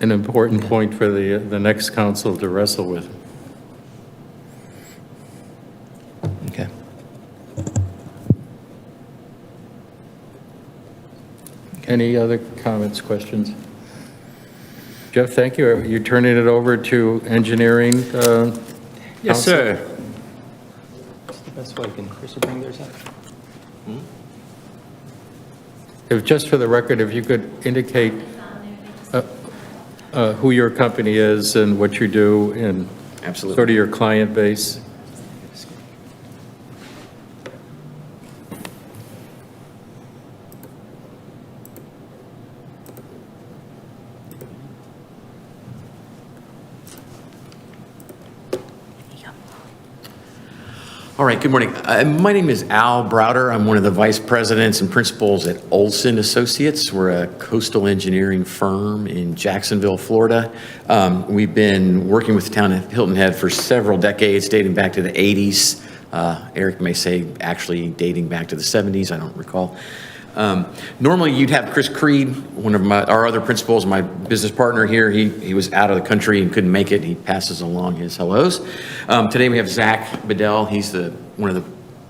An important point for the next council to wrestle with. Okay. Any other comments, questions? Jeff, thank you. Are you turning it over to engineering? Yes, council? sir. What's the best way? Can Chris bring theirs up? If, just for the record, if you could indicate who your company is and what you do and Absolutely. sort of your client base. All right, good morning. My name is Al Browder. I'm one of the vice presidents and principals at Olson Associates. We're a coastal engineering firm in Jacksonville, Florida. We've been working with the town of Hilton Head for several decades, dating back to the 80s. Eric may say actually dating back to the 70s, I don't recall. Normally, you'd have Chris Creed, one of our other principals, my business partner here. He was out of the country and couldn't make it. He passes along his hellos. Today, we have Zach Bedell. He's one of the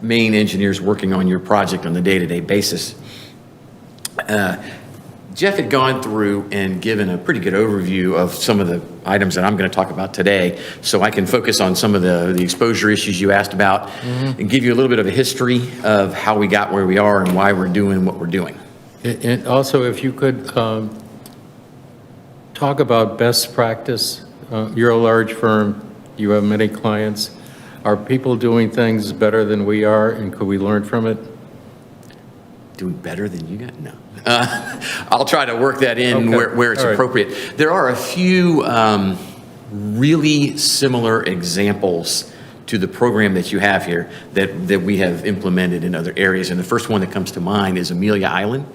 main engineers working on your project on a day-to-day basis. Jeff had gone through and given a pretty good overview of some of the items that I'm going to talk about today, so I can focus on some of the exposure issues you asked about and give you a little bit of a history of how we got where we are and why we're doing what we're doing. And also, if you could talk about best practice you're a large firm, you have many clients. Are people doing things better than we are, and could we learn from it? Doing better than you got? No. I'll try to work that in Okay. where it's All right. appropriate. There are a few really similar examples to the program that you have here that we have implemented in other areas. And the first one that comes to mind is Amelia Island.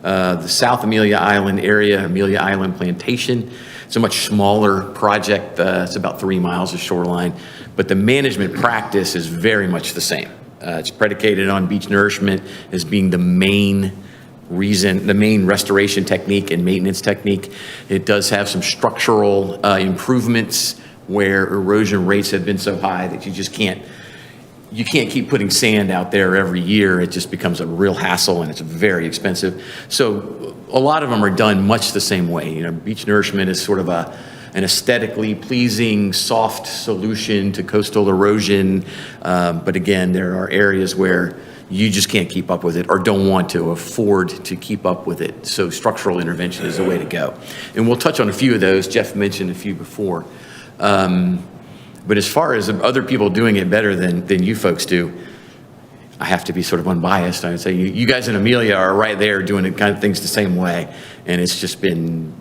The South Amelia Island area, Amelia Island Plantation. It's a much smaller project. It's about 3 miles of shoreline, but the management practice is very much the same. It's predicated on beach nourishment as being the main reason, the main restoration technique and maintenance technique. It does have some structural improvements where erosion rates have been so high that you can't keep putting sand out there every year. It just becomes a real hassle and it's very expensive. So a lot of them are done much the same way. You know, beach nourishment is sort of an aesthetically pleasing, soft solution to coastal erosion. But again, there are areas where you just can't keep up with it or don't want to afford to keep up with it. So structural intervention is the way to go. And we'll touch on a few of those. Jeff mentioned a few before. But as far as other people doing it better than you folks do, I have to be sort of unbiased. I would say you guys in Amelia are right there doing the kind of things the same way. And it's just been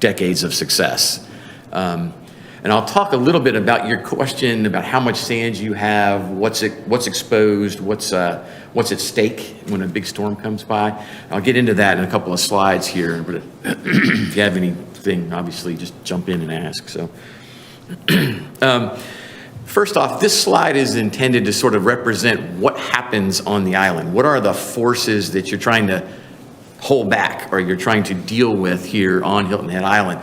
decades of success. And I'll talk a little bit about your question about how much sand you have, what's exposed, what's at stake when a big storm comes by. I'll get into that in a couple of slides here, but if you have anything, obviously just jump in and ask. So, first off, this slide is intended to sort of represent what happens on the island. What are the forces that you're trying to hold back or you're trying to deal with here on Hilton Head Island?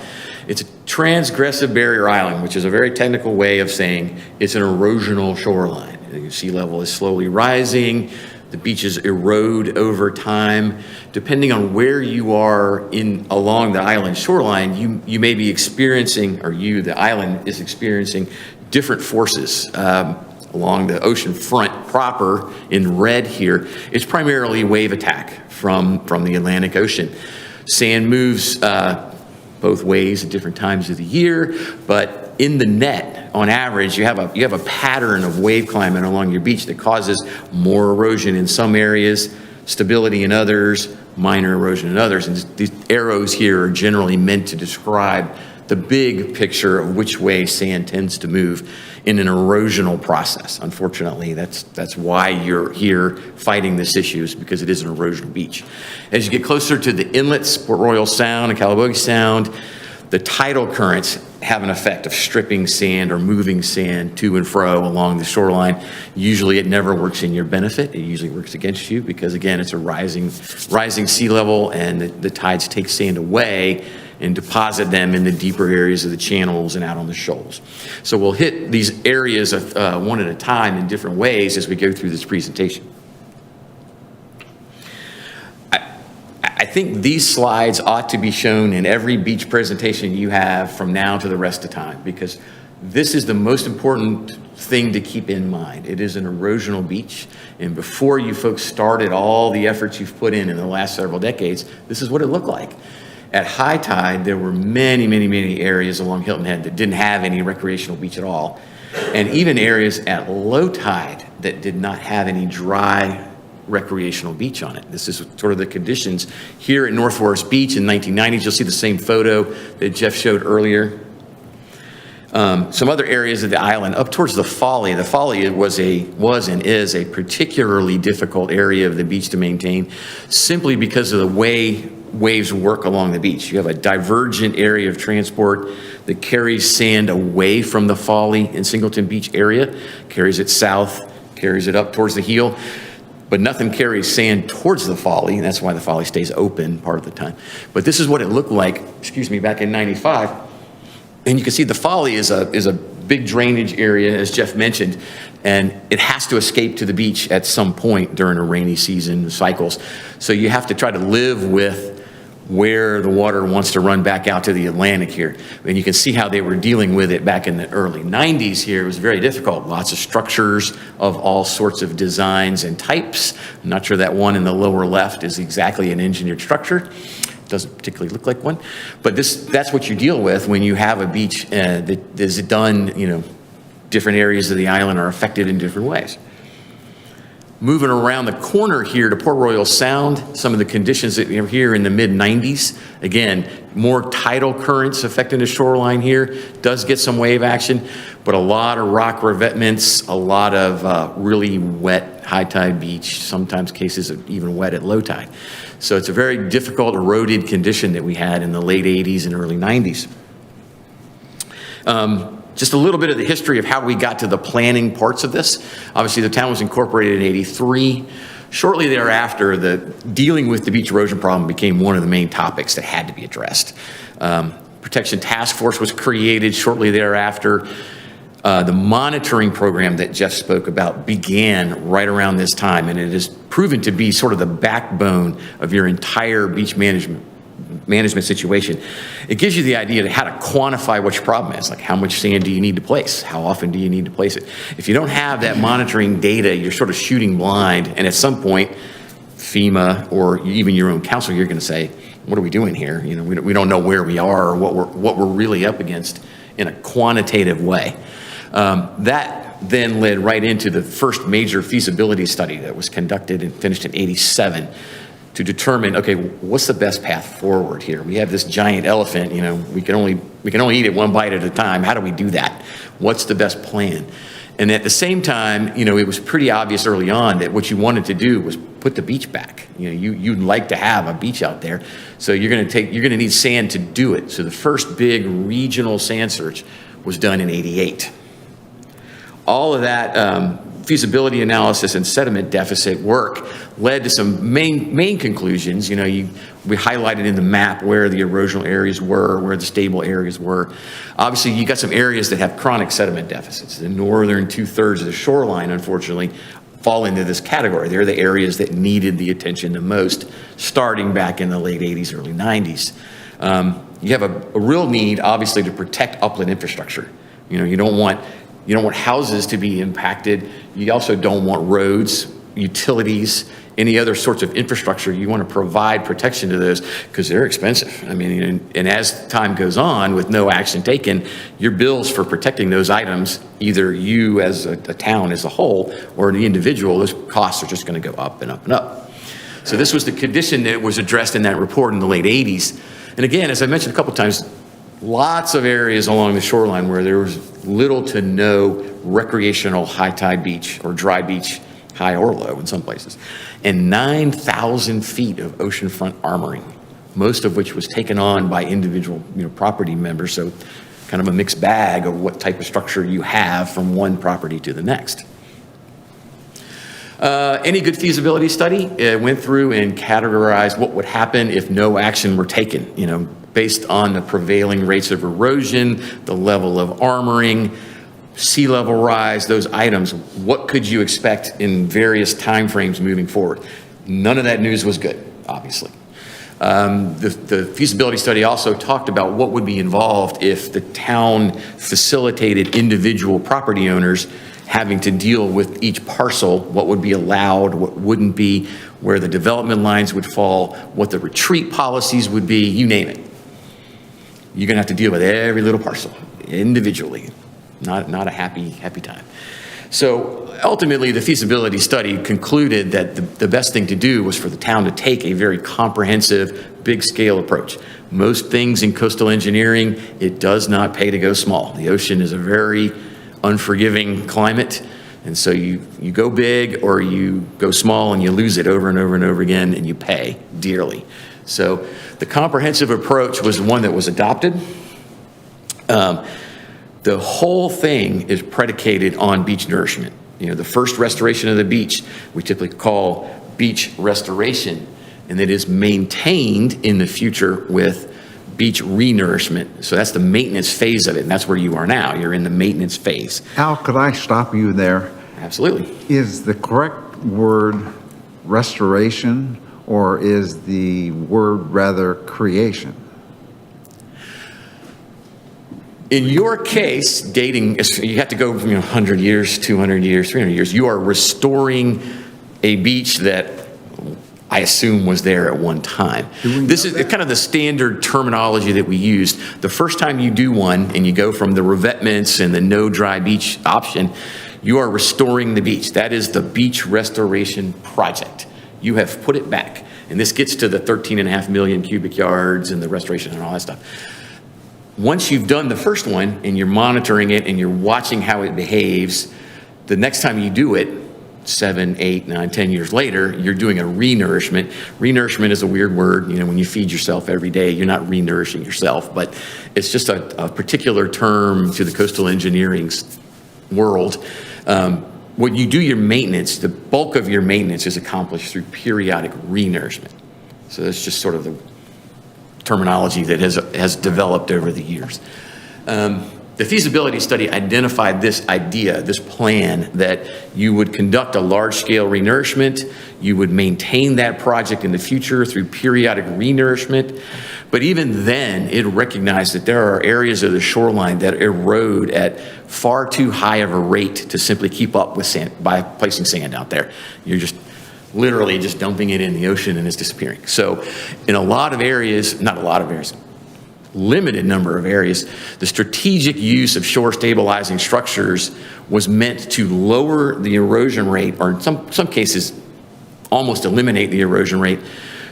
It's a transgressive barrier island, which is a very technical way of saying it's an erosional shoreline. Sea level is slowly rising. The beaches erode over time. Depending on where you are along the island shoreline, you may be experiencing, or the island is experiencing different forces. Along the ocean front proper in red here, it's primarily wave attack from the Atlantic Ocean. Sand moves both ways at different times of the year, but in the net, on average, you have a pattern of wave climate along your beach that causes more erosion in some areas, stability in others, minor erosion in others. And these arrows here are generally meant to describe the big picture of which way sand tends to move in an erosional process. Unfortunately, that's why you're here fighting this issue, is because it is an erosional beach. As you get closer to the inlets, Port Royal Sound and Calabogie Sound, the tidal currents have an effect of stripping sand or moving sand to and fro along the shoreline. Usually it never works in your benefit. It usually works against you because, again, it's a rising sea level and the tides take sand away and deposit them in the deeper areas of the channels and out on the shoals. So we'll hit these areas one at a time in different ways as we go through this presentation. I think these slides ought to be shown in every beach presentation you have from now to the rest of time, because this is the most important thing to keep in mind. It is an erosional beach, and before you folks started all the efforts you've put in the last several decades, this is what it looked like. At high tide, there were many, many, many areas along Hilton Head that didn't have any recreational beach at all, and even areas at low tide that did not have any dry recreational beach on it. This is sort of the conditions here at North Forest Beach in 1990s. You'll see the same photo that Jeff showed earlier. Some other areas of the island up towards the Folly. The Folly was and is a particularly difficult area of the beach to maintain, simply because of the way waves work along the beach. You have a divergent area of transport that carries sand away from the Folly and Singleton Beach area, carries it south, carries it up towards the heel, but nothing carries sand towards the Folly, and that's why the Folly stays open part of the time. But this is what it looked like, back in 95. And you can see the Folly is a big drainage area, as Jeff mentioned, and it has to escape to the beach at some point during a rainy season cycles. So you have to try to live with where the water wants to run back out to the Atlantic here. And you can see how they were dealing with it back in the early 90s here. It was very difficult. Lots of structures of all sorts of designs and types. I'm not sure that one in the lower left is exactly an engineered structure. doesn't particularly look like one. But that's what you deal with when you have a beach that is done, different areas of the island are affected in different ways. Moving around the corner here to Port Royal Sound, some of the conditions that are here in the mid-90s. Again, more tidal currents affecting the shoreline here. Does get some wave action, but a lot of rock revetments, a lot of really wet high tide beach, sometimes cases of even wet at low tide. So it's a very difficult eroded condition that we had in the late 80s and early 90s. Just a little bit of the history of how we got to the planning parts of this. Obviously, the town was incorporated in '83. Shortly thereafter, dealing with the beach erosion problem became one of the main topics that had to be addressed. Protection Task Force was created shortly thereafter. The monitoring program that Jeff spoke about began right around this time, and it has proven to be sort of the backbone of your entire beach management situation. It gives you the idea of how to quantify what your problem is, like how much sand do you need to place? How often do you need to place it? If you don't have that monitoring data, you're sort of shooting blind, and at some point, FEMA or even your own council, you're going to say, what are we doing here? We don't know where we are or what we're really up against in a quantitative way. That then led right into the first major feasibility study that was conducted and finished in '87 to determine, okay, what's the best path forward here? We have this giant elephant, we can only eat it one bite at a time. How do we do that? What's the best plan? And at the same time, it was pretty obvious early on that what you wanted to do was put the beach back. You'd like to have a beach out there. So you're going to need sand to do it. So the first big regional sand search was done in '88. All of that feasibility analysis and sediment deficit work led to some main conclusions. We highlighted in the map where the erosional areas were, where the stable areas were. Obviously, you got some areas that have chronic sediment deficits. The northern 2/3 of the shoreline, unfortunately, fall into this category. They're the areas that needed the attention the most, starting back in the late 80s, early 90s. You have a real need, obviously, to protect upland infrastructure. You don't want houses to be impacted. You also don't want roads, utilities, any other sorts of infrastructure. You want to provide protection to those because they're expensive. And as time goes on with no action taken, your bills for protecting those items, either you as a town as a whole or the individual, those costs are just going to go up and up and up. So this was the condition that was addressed in that report in the late 80s. And again, as I mentioned a couple times, lots of areas along the shoreline where there was little to no recreational high tide beach or dry beach, high or low in some places, and 9,000 feet of oceanfront armoring, most of which was taken on by individual property members. So kind of a mixed bag of what type of structure you have from one property to the next. Any good feasibility study went through and categorized what would happen if no action were taken, based on the prevailing rates of erosion, the level of armoring, sea level rise, those items. What could you expect in various timeframes moving forward? None of that news was good, obviously. The feasibility study also talked about what would be involved if the town facilitated individual property owners having to deal with each parcel, what would be allowed, what wouldn't be, where the development lines would fall, what the retreat policies would be, you name it. You're going to have to deal with every little parcel individually. Not a happy time. So ultimately, the feasibility study concluded that the best thing to do was for the town to take a very comprehensive, big-scale approach. Most things in coastal engineering, it does not pay to go small. The ocean is a very unforgiving climate, and so you go big or you go small and you lose it over and over and over again, and you pay dearly. So the comprehensive approach was one that was adopted. The whole thing is predicated on beach nourishment. The first restoration of the beach, we typically call beach restoration, and it is maintained in the future with beach renourishment. So that's the maintenance phase of it, and that's where you are now. You're in the maintenance phase. Al, could I stop you there? Absolutely. Is the correct word restoration, or is the word rather creation? In your case, dating, you have to go 100 years, 200 years, 300 years. You are restoring a beach that I assume was there at one time. This is kind of the standard terminology that we used. The first time you do one and you go from the revetments and the no dry beach option, you are restoring the beach. That is the beach restoration project. You have put it back. And this gets to the 13.5 million cubic yards and the restoration and all that stuff. Once you've done the first one and you're monitoring it and you're watching how it behaves, the next time you do it, 7, 8, 9, 10 years later, you're doing a renourishment. Renourishment is a weird word. You know, when you feed yourself every day, you're not renourishing yourself, but it's just a particular term to the coastal engineering world. When you do your maintenance, the bulk of your maintenance is accomplished through periodic renourishment. So that's just sort of the terminology that has developed over the years. The feasibility study identified this idea, this plan, that you would conduct a large-scale renourishment, you would maintain that project in the future through periodic renourishment, but even then, it recognized that there are areas of the shoreline that erode at far too high of a rate to simply keep up with sand by placing sand out there. You're just literally just dumping it in the ocean and it's disappearing. So in a lot of areas, not a lot of areas, limited number of areas, the strategic use of shore stabilizing structures was meant to lower the erosion rate, or in some cases, almost eliminate the erosion rate,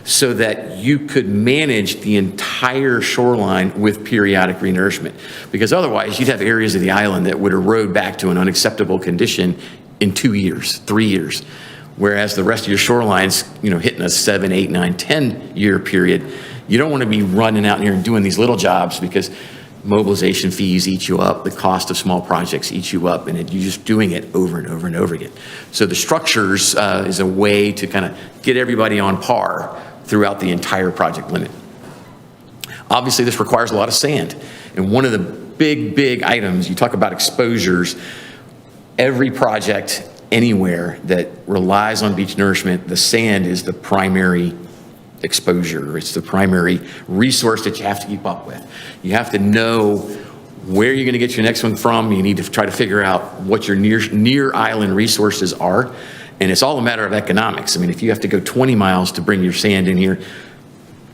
so that you could manage the entire shoreline with periodic renourishment. Because otherwise, you'd have areas of the island that would erode back to an unacceptable condition in 2 years, 3 years. Whereas the rest of your shoreline's, you know, hitting a 7, 8, 9, 10 year period. You don't want to be running out here and doing these little jobs because mobilization fees eat you up, the cost of small projects eats you up, and you're just doing it over and over and over again. So the structures is a way to kind of get everybody on par throughout the entire project limit. Obviously, this requires a lot of sand. And one of the big items, you talk about exposures, every project anywhere that relies on beach nourishment, the sand is the primary exposure. It's the primary resource that you have to keep up with. You have to know where you're going to get your next one from. You need to try to figure out what your near island resources are. And it's all a matter of economics. I mean, if you have to go 20 miles to bring your sand in here,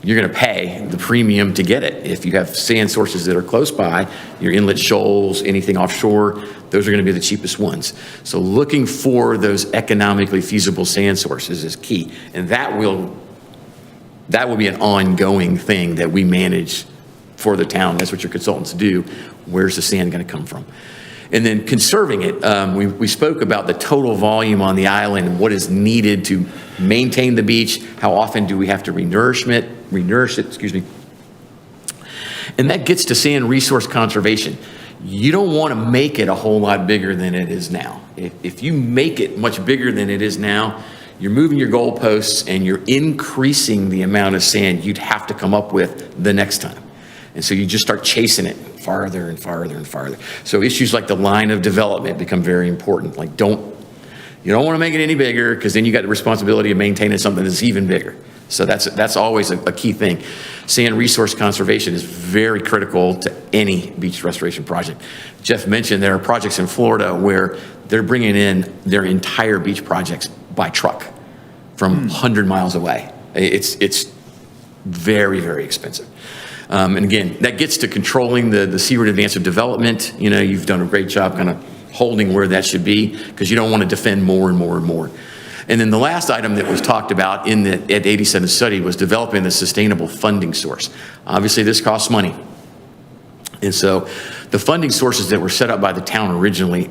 you're going to pay the premium to get it. If you have sand sources that are close by, your inlet shoals, anything offshore, those are going to be the cheapest ones. So looking for those economically feasible sand sources is key. And that will be an ongoing thing that we manage for the town. That's what your consultants do. Where's the sand going to come from? And then conserving it. We spoke about the total volume on the island and what is needed to maintain the beach. How often do we have to renourish it, And that gets to sand resource conservation. You don't want to make it a whole lot bigger than it is now. If you make it much bigger than it is now, you're moving your goalposts and you're increasing the amount of sand you'd have to come up with the next time. And so you just start chasing it farther and farther and farther. So issues like the line of development become very important. Like you don't want to make it any bigger because then you got the responsibility of maintaining something that's even bigger. So that's always a key thing. Sand resource conservation is very critical to any beach restoration project. Jeff mentioned there are projects in Florida where they're bringing in their entire beach projects by truck from 100 miles away. It's very, very expensive. And again, that gets to controlling the seaward advance of development. You know, you've done a great job kind of holding where that should be because you don't want to defend more and more and more. And then the last item that was talked about at 87 study was developing the sustainable funding source. Obviously, this costs money. And so the funding sources that were set up by the town originally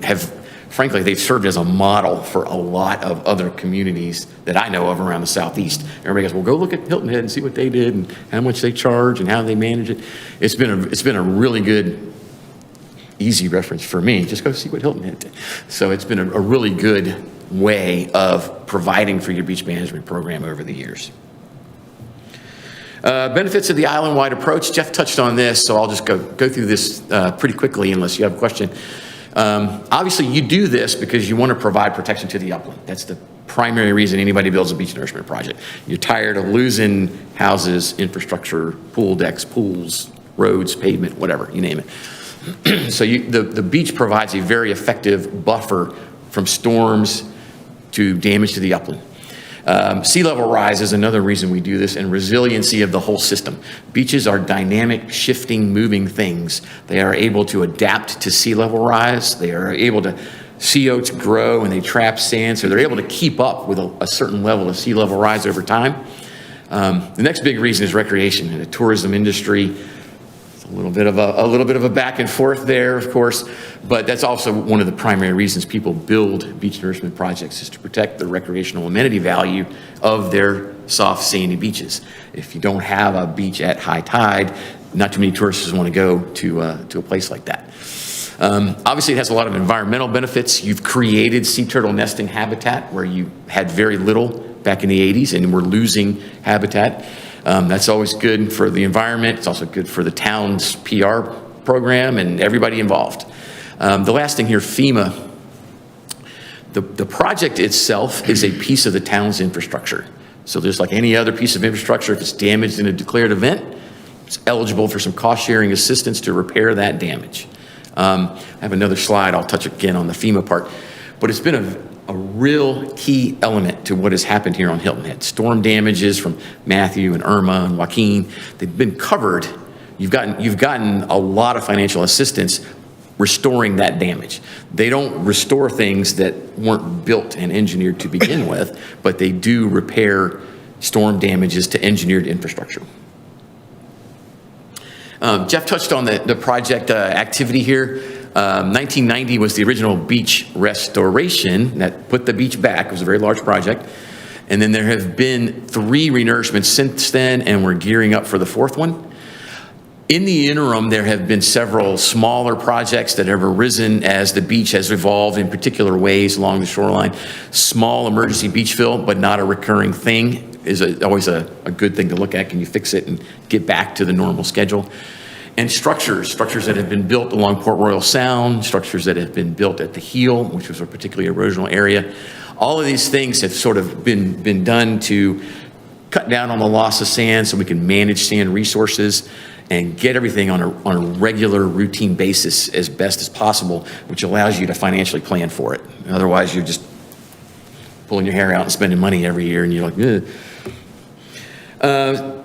frankly, they've served as a model for a lot of other communities that I know of around the Southeast. Everybody goes, well, go look at Hilton Head and see what they did and how much they charge and how they manage it. It's been a really good, easy reference for me. Just go see what Hilton Head did. So it's been a really good way of providing for your beach management program over the years. Benefits of the island-wide approach. Jeff touched on this, so I'll just go through this pretty quickly unless you have a question. Obviously, you do this because you want to provide protection to the upland. That's the primary reason anybody builds a beach nourishment project. You're tired of losing houses, infrastructure, pool decks, pools, roads, pavement, whatever, you name it. So the beach provides a very effective buffer from storms to damage to the upland. Sea level rise is another reason we do this, and resiliency of the whole system. Beaches are dynamic, shifting, moving things. They are able to adapt to sea level rise. They are able to, sea oats grow and they trap sand, so they're able to keep up with a certain level of sea level rise over time. The next big reason is recreation and the tourism industry. A little bit of a back and forth there, of course, but that's also one of the primary reasons people build beach nourishment projects, is to protect the recreational amenity value of their soft, sandy beaches. If you don't have a beach at high tide, not too many tourists want to go to a place like that. Obviously, it has a lot of environmental benefits. You've created sea turtle nesting habitat where you had very little back in the 80s, and we're losing habitat. That's always good for the environment. It's also good for the town's PR program and everybody involved. The last thing here, FEMA. The project itself is a piece of the town's infrastructure. So just like any other piece of infrastructure, if it's damaged in a declared event, it's eligible for some cost-sharing assistance to repair that damage. I have another slide. I'll touch again on the FEMA part, but it's been a real key element to what has happened here on Hilton Head. Storm damages from Matthew and Irma and Joaquin, they've been covered. You've gotten a lot of financial assistance restoring that damage. They don't restore things that weren't built and engineered to begin with, but they do repair storm damages to engineered infrastructure. Jeff touched on the project activity here. 1990 was the original beach restoration that put the beach back. It was a very large project. And then there have been 3 renourishments since then, and we're gearing up for the 4th one. In the interim, there have been several smaller projects that have arisen as the beach has evolved in particular ways along the shoreline. Small emergency beach fill, but not a recurring thing, is always a good thing to look at. Can you fix it and get back to the normal schedule? And structures that have been built along Port Royal Sound, structures that have been built at the heel, which was a particularly erosional area. All of these things have sort of been done to cut down on the loss of sand so we can manage sand resources and get everything on a regular routine basis as best as possible, which allows you to financially plan for it. Otherwise, you're just pulling your hair out and spending money every year, and you're like, ugh.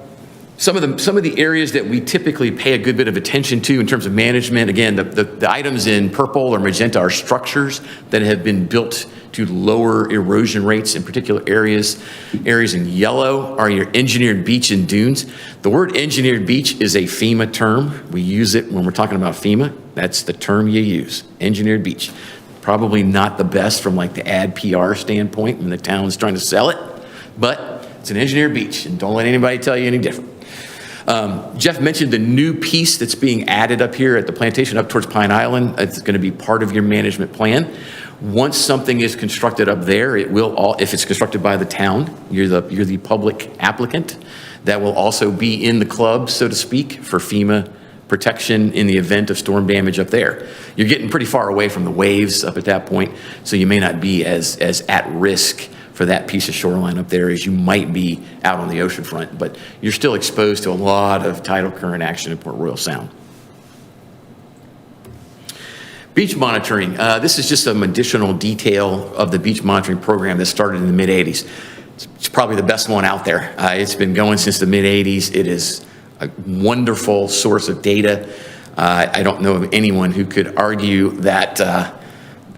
Some of the areas that we typically pay a good bit of attention to in terms of management, again, the items in purple or magenta are structures that have been built to lower erosion rates in particular areas. Areas in yellow are your engineered beach and dunes. The word engineered beach is a FEMA term. We use it when we're talking about FEMA. That's the term you use, engineered beach. Probably not the best from like the ad PR standpoint when the town's trying to sell it, but it's an engineered beach, and don't let anybody tell you any different. Jeff mentioned the new piece that's being added up here at the plantation up towards Pine Island. It's going to be part of your management plan. Once something is constructed up there, it will if it's constructed by the town, you're the public applicant. That will also be in the club, so to speak, for FEMA protection in the event of storm damage up there. You're getting pretty far away from the waves up at that point, so you may not be as at risk for that piece of shoreline up there as you might be out on the ocean front, but you're still exposed to a lot of tidal current action in Port Royal Sound. Beach monitoring. This is just some additional detail of the beach monitoring program that started in the mid-'80s. It's probably the best one out there. It's been going since the mid-'80s. It is a wonderful source of data. I don't know of anyone who could argue that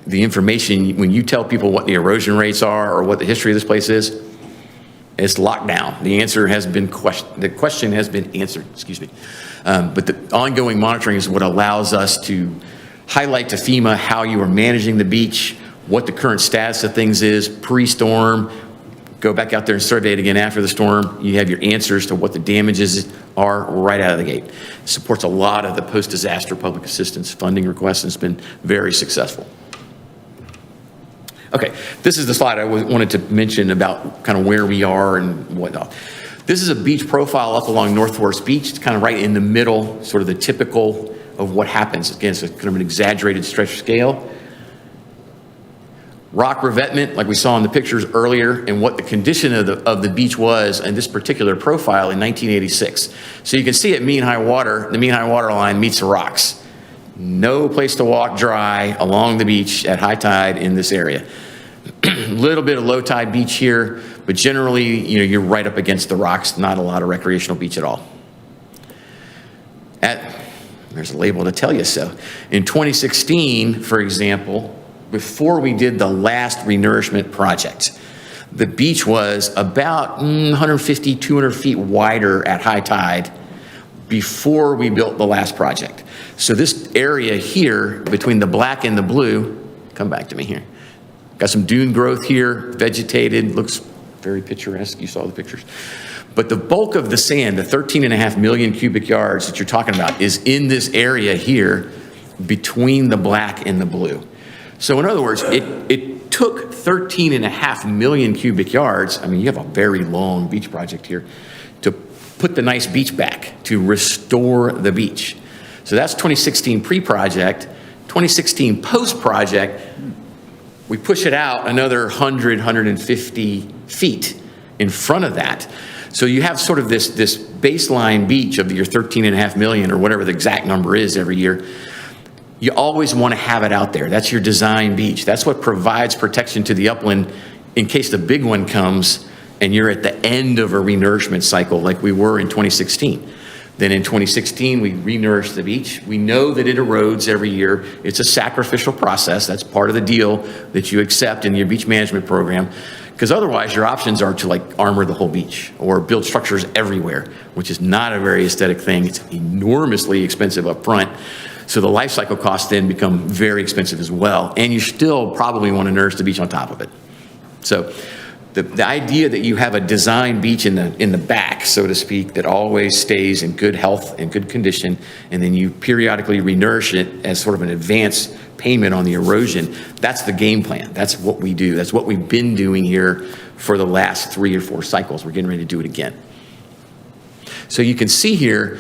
the information, when you tell people what the erosion rates are or what the history of this place is, it's locked down. The answer has been the question has been answered, excuse me. But the ongoing monitoring is what allows us to highlight to FEMA how you are managing the beach, what the current status of things is pre-storm, go back out there and survey it again after the storm. You have your answers to what the damages are right out of the gate. It supports a lot of the post-disaster public assistance funding requests, and it's been very successful. Okay, this is the slide I wanted to mention about kind of where we are and whatnot. This is a beach profile up along North Forest Beach. It's kind of right in the middle, sort of the typical of what happens. Again, it's kind of an exaggerated stretch scale. Rock revetment, like we saw in the pictures earlier, and what the condition of the beach was in this particular profile in 1986. So you can see at mean high water, the mean high water line meets the rocks. No place to walk dry along the beach at high tide in this area. Little bit of low tide beach here, But generally, you're right up against the rocks, not a lot of recreational beach at all. There's a label to tell you so. In 2016, for example, before we did the last renourishment project, the beach was about 150, 200 feet wider at high tide before we built the last project. So this area here between the black and the blue, come back to me here, got some dune growth here, vegetated, looks very picturesque. You saw the pictures. But the bulk of the sand, the 13.5 million cubic yards that you're talking about, is in this area here between the black and the blue. So in other words, it took 13.5 million cubic yards. I mean, you have a very long beach project here to put the nice beach back, to restore the beach. So that's 2016 pre-project. 2016 post-project, we push it out another 100, 150 feet in front of that. So you have sort of this baseline beach of your 13.5 million or whatever the exact number is every year. You always want to have it out there. That's your design beach. That's what provides protection to the upland in case the big one comes and you're at the end of a renourishment cycle like we were in 2016. Then in 2016, we renourished the beach. We know that it erodes every year. It's a sacrificial process. That's part of the deal that you accept in your beach management program. Because otherwise, your options are to like armor the whole beach or build structures everywhere, which is not a very aesthetic thing. It's enormously expensive up front. So the life cycle costs then become very expensive as well. And you still probably want to nourish the beach on top of it. So the idea that you have a design beach in the back, so to speak, that always stays in good health and good condition, and then you periodically renourish it as sort of an advance payment on the erosion, that's the game plan. That's what we do. That's what we've been doing here for the last 3 or 4 cycles. We're getting ready to do it again. So you can see here,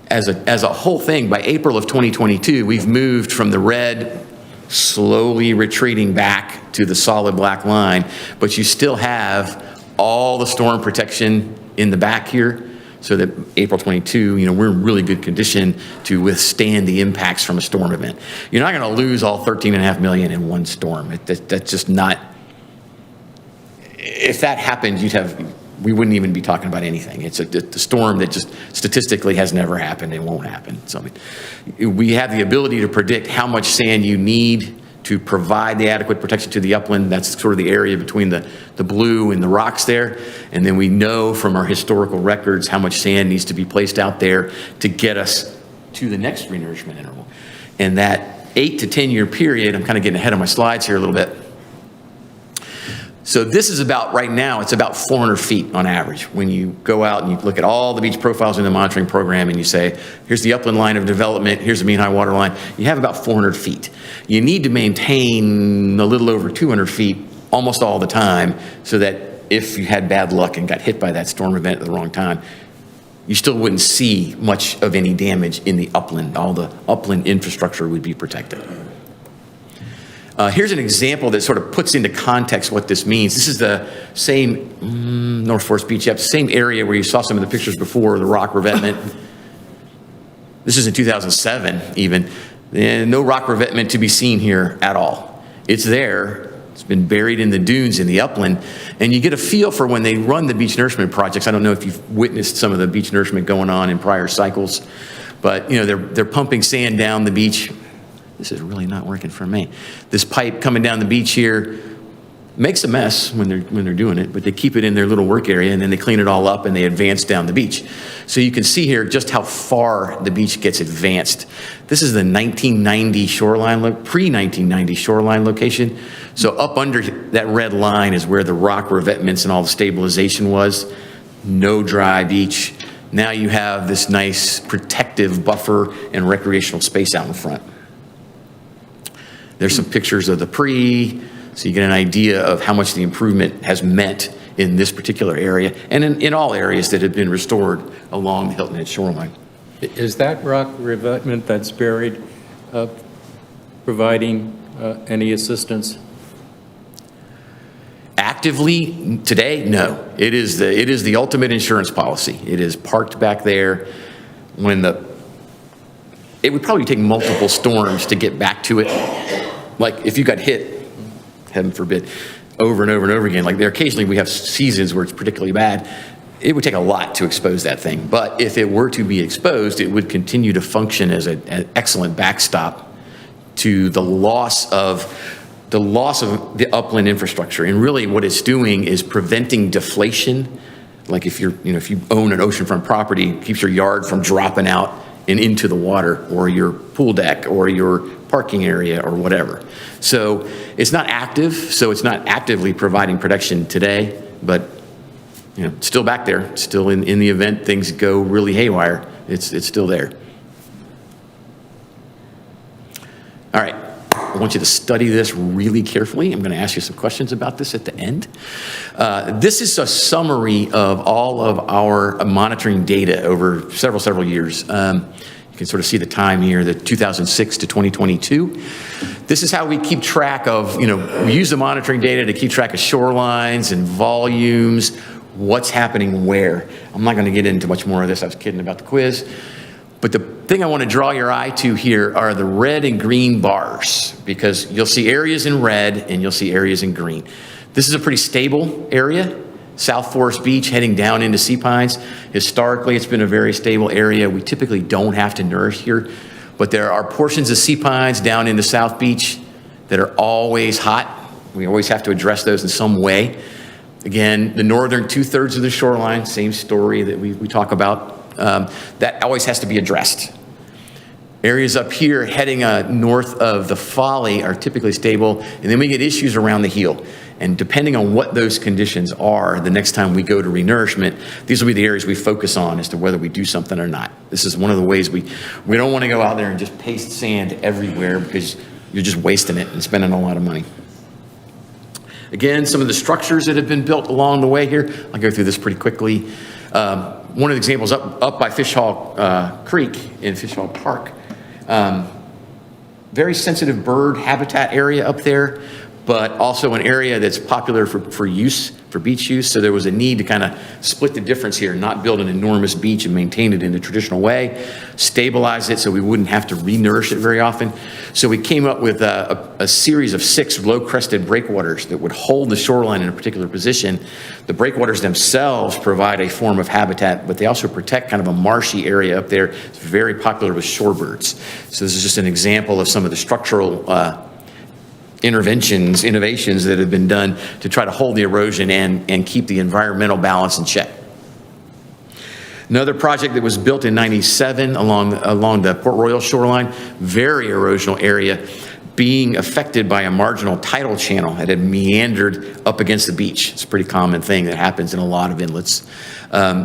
as a whole thing, by April of 2022, we've moved from the red, slowly retreating back to the solid black line, but you still have all the storm protection in the back here, so that April 22, we're in really good condition to withstand the impacts from a storm event. You're not going to lose all 13.5 million in one storm. That's just not, if that happened, we wouldn't even be talking about anything. It's a storm that just statistically has never happened and won't happen. So we have the ability to predict how much sand you need to provide the adequate protection to the upland. That's sort of the area between the blue and the rocks there. And then we know from our historical records how much sand needs to be placed out there to get us to the next renourishment interval. And that 8 to 10 year period, I'm kind of getting ahead of my slides here a little bit. So this is about, right now, it's about 400 feet on average. When you go out and you look at all the beach profiles in the monitoring program and you say, here's the upland line of development, here's the mean high water line, you have about 400 feet. You need to maintain a little over 200 feet almost all the time so that if you had bad luck and got hit by that storm event at the wrong time, you still wouldn't see much of any damage in the upland. All the upland infrastructure would be protected. Here's an example that sort of puts into context what this means. This is the same North Forest Beach, same area where you saw some of the pictures before, the rock revetment. This is in 2007 even. And no rock revetment to be seen here at all. It's there. It's been buried in the dunes in the upland. And you get a feel for when they run the beach nourishment projects. I don't know if you've witnessed some of the beach nourishment going on in prior cycles, but they're pumping sand down the beach. This is really not working for me. This pipe coming down the beach here makes a mess when they're doing it, but they keep it in their little work area and then they clean it all up and they advance down the beach. So you can see here just how far the beach gets advanced. This is the 1990 shoreline, pre-1990 shoreline location. So up under that red line is where the rock revetments and all the stabilization was. No dry beach. Now you have this nice protective buffer and recreational space out in front. There's some pictures of the pre, so you get an idea of how much the improvement has meant in this particular area and in all areas that have been restored along the Hilton Head shoreline. Is that rock revetment that's buried providing any assistance? Actively today, no. It is the ultimate insurance policy. It is parked back there. It would probably take multiple storms to get back to it. Like if you got hit, heaven forbid, over and over and over again. Like there occasionally we have seasons where it's particularly bad. It would take a lot to expose that thing. But if it were to be exposed, it would continue to function as an excellent backstop to the loss of the upland infrastructure. And really what it's doing is preventing deflation. Like if you own an oceanfront property, it keeps your yard from dropping out and into the water, or your pool deck, or your parking area, or whatever. So it's not active, so it's not actively providing protection today, but it's still back there, still in the event things go really haywire, it's still there. All right, I want you to study this really carefully. I'm going to ask you some questions about this at the end. This is a summary of all of our monitoring data over several years. You can sort of see the time here, the 2006 to 2022. This is how we keep track of, we use the monitoring data to keep track of shorelines and volumes, what's happening where. I'm not going to get into much more of this. I was kidding about the quiz. But the thing I want to draw your eye to here are the red and green bars, because you'll see areas in red and you'll see areas in green. This is a pretty stable area. South Forest Beach heading down into Sea Pines. Historically, it's been a very stable area. We typically don't have to nourish here, but there are portions of Sea Pines down into South Beach that are always hot. We always have to address those in some way. Again, the northern 2/3 of the shoreline, same story that we talk about. That always has to be addressed. Areas up here heading north of the Folly are typically stable, and then we get issues around the heel. And depending on what those conditions are, the next time we go to renourishment, these will be the areas we focus on as to whether we do something or not. This is one of the ways we don't want to go out there and just paste sand everywhere, because you're just wasting it and spending a lot of money. Again, some of the structures that have been built along the way here, I'll go through this pretty quickly. One of the examples up by Fish Hall Creek in Fish Hall Park. Very sensitive bird habitat area up there, but also an area that's popular for beach use. So there was a need to kind of split the difference here, not build an enormous beach and maintain it in the traditional way, stabilize it so we wouldn't have to re-nourish it very often. So we came up with a series of 6 low-crested breakwaters that would hold the shoreline in a particular position. The breakwaters themselves provide a form of habitat, but they also protect kind of a marshy area up there. It's very popular with shorebirds. So this is just an example of some of the structural innovations that have been done to try to hold the erosion and keep the environmental balance in check. Another project that was built in '97 along the Port Royal shoreline, very erosional area, being affected by a marginal tidal channel that had meandered up against the beach. It's a pretty common thing that happens in a lot of inlets.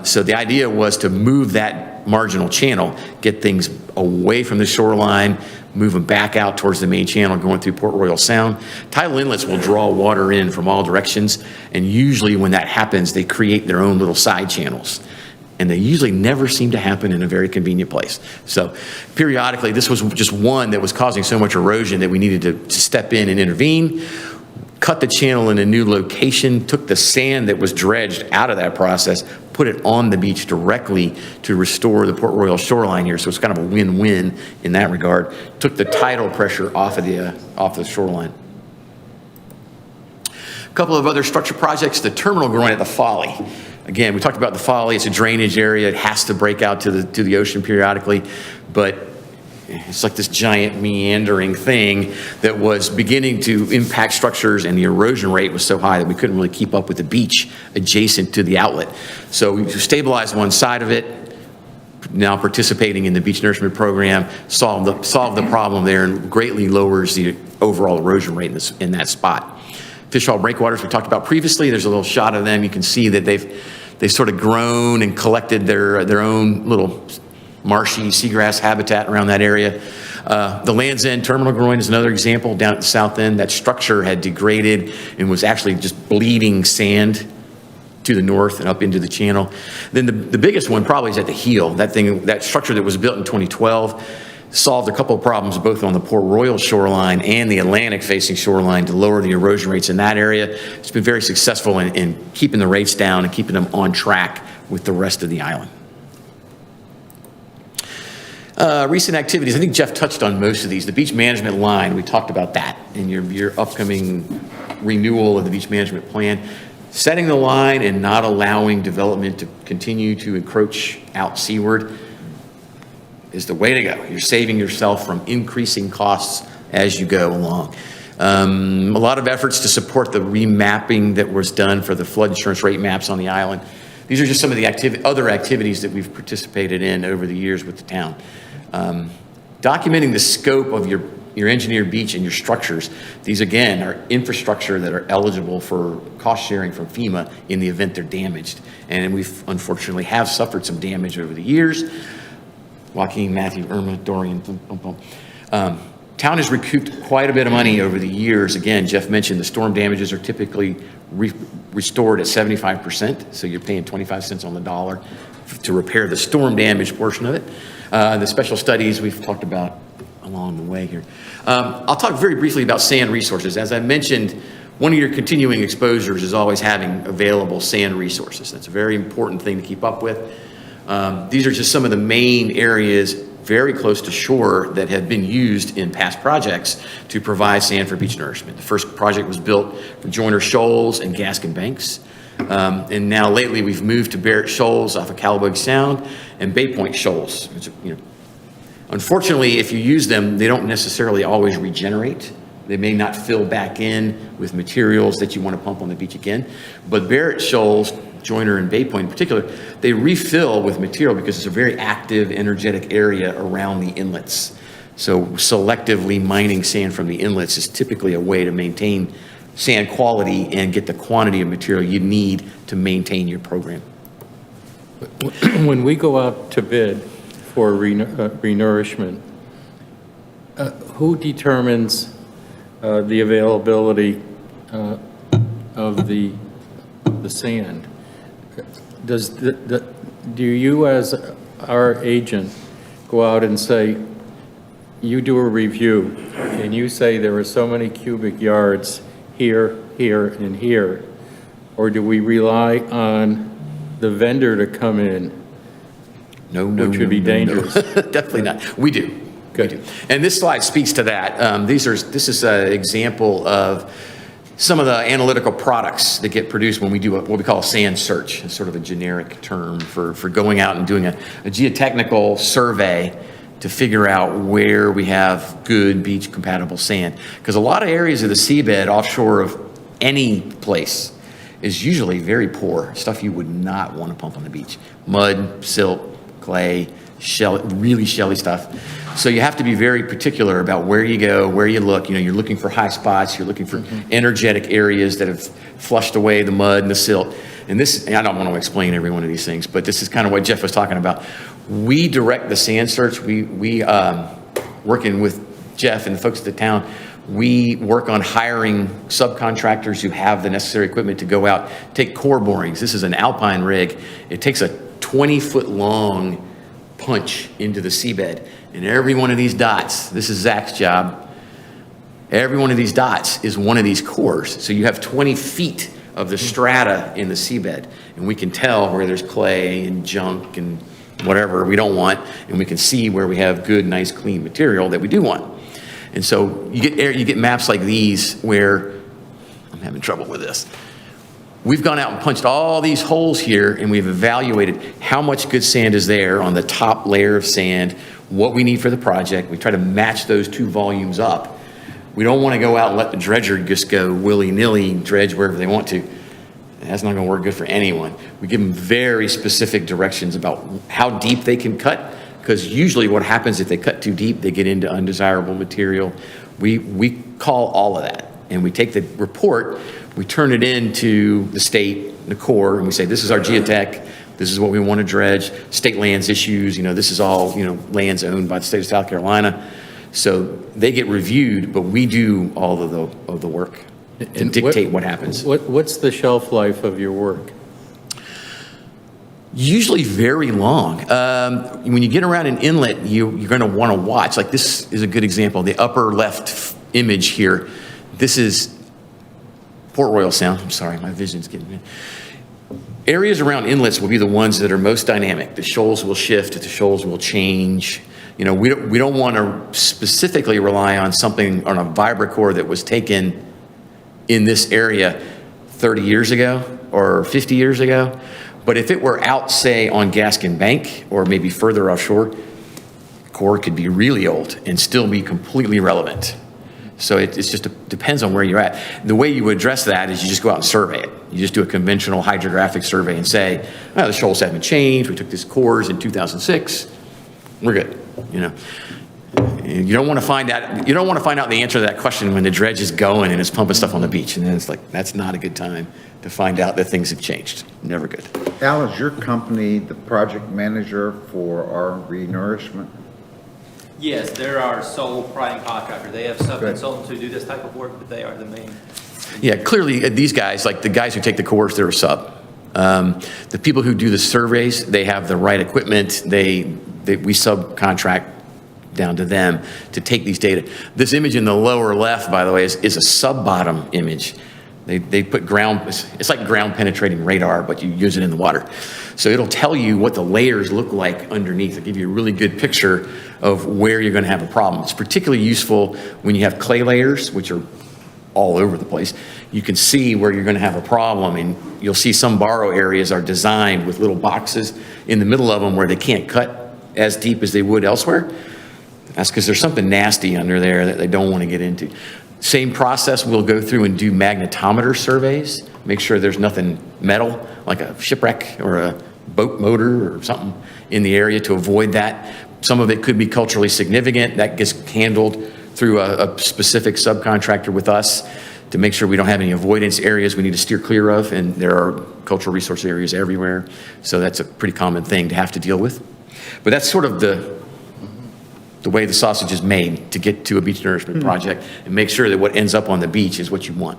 So the idea was to move that marginal channel, get things away from the shoreline, move them back out towards the main channel going through Port Royal Sound. Tidal inlets will draw water in from all directions, and usually when that happens, they create their own little side channels. And they usually never seem to happen in a very convenient place. So periodically, this was just one that was causing so much erosion that we needed to step in and intervene, cut the channel in a new location, took the sand that was dredged out of that process, put it on the beach directly to restore the Port Royal shoreline here. So it's kind of a win-win in that regard. Took the tidal pressure off of the shoreline. A couple of other structure projects, the terminal groin at the Folly. Again, we talked about the Folly. It's a drainage area. It has to break out to the ocean periodically, but it's like this giant meandering thing that was beginning to impact structures, and the erosion rate was so high that we couldn't really keep up with the beach adjacent to the outlet. So we stabilized one side of it, now participating in the beach nourishment program, solved the problem there, and greatly lowers the overall erosion rate in that spot. Fish Hall breakwaters we talked about previously. There's a little shot of them. You can see that they've sort of grown and collected their own little marshy seagrass habitat around that area. The Land's End terminal groin is another example down at the south end. That structure had degraded and was actually just bleeding sand to the north and up into the channel. Then the biggest one probably is at the heel. That structure that was built in 2012 solved a couple of problems both on the Port Royal shoreline and the Atlantic facing shoreline to lower the erosion rates in that area. It's been very successful in keeping the rates down and keeping them on track with the rest of the island. Recent activities, I think Jeff touched on most of these. The beach management line, we talked about that in your upcoming renewal of the beach management plan. Setting the line and not allowing development to continue to encroach out seaward is the way to go. You're saving yourself from increasing costs as you go along. A lot of efforts to support the remapping that was done for the flood insurance rate maps on the island. These are just some of the other activities that we've participated in over the years with the town. Documenting the scope of your engineered beach and your structures. These, again, are infrastructure that are eligible for cost sharing from FEMA in the event they're damaged. And we've unfortunately have suffered some damage over the years. Joaquin, Matthew, Irma, Dorian, town has recouped quite a bit of money over the years. Again, Jeff mentioned the storm damages are typically restored at 75%, so you're paying 25 cents on the dollar to repair the storm damage portion of it. The special studies we've talked about along the way here. I'll talk very briefly about sand resources. As I mentioned, one of your continuing exposures is always having available sand resources. That's a very important thing to keep up with. These are just some of the main areas very close to shore that have been used in past projects to provide sand for beach nourishment. The first project was built for Joyner Shoals and Gaskin Banks. And now lately we've moved to Barrett Shoals off of Callaway Sound and Bay Point Shoals. Which, unfortunately, if you use them, they don't necessarily always regenerate. They may not fill back in with materials that you want to pump on the beach again. But Barrett Shoals, Joyner and Bay Point in particular, they refill with material because it's a very active, energetic area around the inlets. So selectively mining sand from the inlets is typically a way to maintain sand quality and get the quantity of material you need to maintain your program. When we go out to bid for renourishment, who determines the availability of the sand? Do you, as our agent, go out and say, you do a review, and you say there are so many cubic yards here, here, and here, or do we rely on the vendor to come in? No, which would be dangerous. Definitely not. We do. Good. We do. And this slide speaks to that. This is an example of some of the analytical products that get produced when we do what we call a sand search. It's sort of a generic term for going out and doing a geotechnical survey to figure out where we have good beach compatible sand. Because a lot of areas of the seabed offshore of any place is usually very poor, stuff you would not want to pump on the beach. Mud, silt, clay, really shelly stuff. So you have to be very particular about where you go, where you look. You're looking for high spots, you're looking for energetic areas that have flushed away the mud and the silt. And I don't want to explain every one of these things, but this is kind of what Jeff was talking about. We direct the sand search. We working with Jeff and the folks at the town, we work on hiring subcontractors who have the necessary equipment to go out, take core borings. This is an Alpine rig. It takes a 20-foot long punch into the seabed. And every one of these dots, this is Zach's job, every one of these dots is one of these cores. So you have 20 feet of the strata in the seabed. And we can tell where there's clay and junk and whatever we don't want. And we can see where we have good, nice, clean material that we do want. And so you get maps like these where, I'm having trouble with this. We've gone out and punched all these holes here and we've evaluated how much good sand is there on the top layer of sand, what we need for the project. We try to match those two volumes up. We don't want to go out and let the dredger just go willy-nilly, dredge wherever they want to. That's not going to work good for anyone. We give them very specific directions about how deep they can cut, because usually what happens if they cut too deep, they get into undesirable material. We call all of that, and we take the report, we turn it into the state, the Corps, and we say, this is our geotech, this is what we want to dredge, state lands issues, this is all, lands owned by the state of South Carolina. So they get reviewed, but we do all of the work to dictate what happens. What's the shelf life of your work? Usually very long. When you get around an inlet, you're going to want to watch. Like this is a good example. The upper left image here. This is Port Royal Sound. I'm sorry, my vision's getting me. Areas around inlets will be the ones that are most dynamic. The shoals will shift, the shoals will change. We don't want to specifically rely on something on a vibracore that was taken in this area 30 years ago or 50 years ago. But if it were out, say, on Gaskin Bank or maybe further offshore, core could be really old and still be completely relevant. So it's just depends on where you're at. The way you would address that is you just go out and survey it. You just do a conventional hydrographic survey and say, oh, the shoals haven't changed. We took this cores in 2006. We're good. You know, you don't want to find out. You don't want to find out the answer to that question when the dredge is going and it's pumping stuff on the beach, and then it's like that's not a good time to find out that things have changed. Never good. Al, is your company the project manager for our renourishment? Yes, they're our sole prime contractor. They have sub-consultants who do this type of work, but they are the main. Yeah, clearly these guys, like the guys who take the cores, they're a sub. The people who do the surveys, they have the right equipment. We subcontract down to them to take these data. This image in the lower left, by the way, is a sub-bottom image. They put it's like ground penetrating radar, but you use it in the water. So it'll tell you what the layers look like underneath. It'll give you a really good picture of where you're going to have a problem. It's particularly useful when you have clay layers, which are all over the place. You can see where you're going to have a problem, and you'll see some borrow areas are designed with little boxes in the middle of them where they can't cut as deep as they would elsewhere. That's because there's something nasty under there that they don't want to get into. Same process, we'll go through and do magnetometer surveys, make sure there's nothing metal, like a shipwreck or a boat motor or something in the area to avoid that. Some of it could be culturally significant. That gets handled through a specific subcontractor with us to make sure we don't have any avoidance areas we need to steer clear of, and there are cultural resource areas everywhere. So that's a pretty common thing to have to deal with. But that's sort of the way the sausage is made to get to a beach nourishment project and make sure that what ends up on the beach is what you want.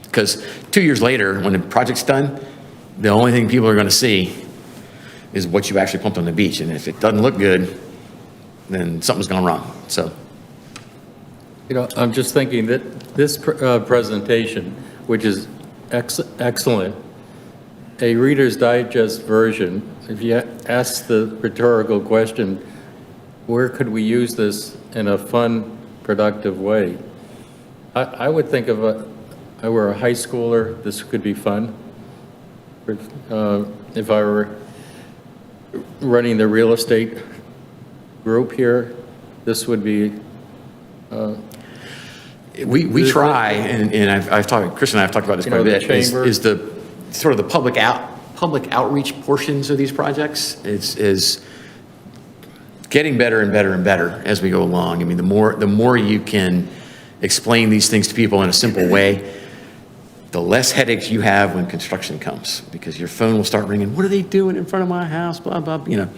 Because 2 years later, when the project's done, the only thing people are going to see is what you actually pumped on the beach. And if it doesn't look good, then something's gone wrong. So, You know, I'm just thinking that this presentation, which is excellent, a Reader's Digest version, if you ask the rhetorical question, where could we use this in a fun, productive way? I would think of I were a high schooler, this could be fun. If I were running the real estate group here, this would be. we try, and I've talked, Chris and I have talked about this quite a bit, is the sort of the public outreach portions of these projects is getting better and better and better as we go along. I mean, the more you can explain these things to people in a simple way, the less headaches you have when construction comes, because your phone will start ringing. What are they doing in front of my house? Blah, blah, you know.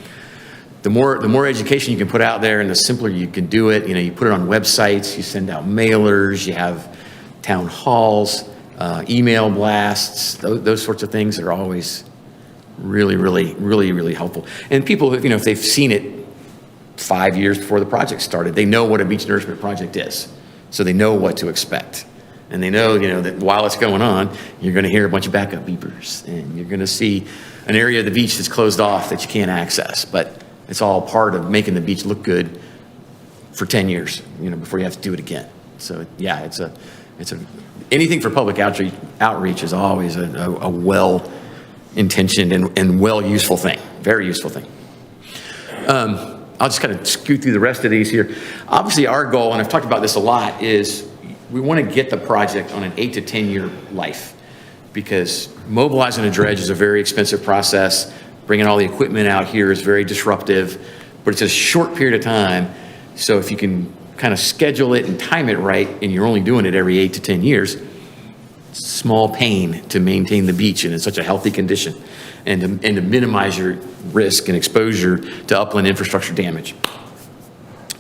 The more education you can put out there and the simpler you can do it, you know, you put it on websites, you send out mailers, you have town halls, email blasts, those sorts of things are always really, really, really, really helpful. And people, you know, if they've seen it 5 years before the project started, they know what a beach nourishment project is. So they know what to expect. And they know, you know, that while it's going on, you're going to hear a bunch of backup beepers, and you're going to see an area of the beach that's closed off that you can't access. But it's all part of making the beach look good for 10 years, you know, before you have to do it again. So yeah, anything for public outreach is always a well-intentioned and well-useful thing, very useful thing. I'll just kind of scoot through the rest of these here. Obviously, our goal, and I've talked about this a lot, is we want to get the project on an 8 to 10 year life, because mobilizing a dredge is a very expensive process. Bringing all the equipment out here is very disruptive, but it's a short period of time. So if you can kind of schedule it and time it right, and you're only doing it every 8 to 10 years, it's small pain to maintain the beach in such a healthy condition, and to minimize your risk and exposure to upland infrastructure damage.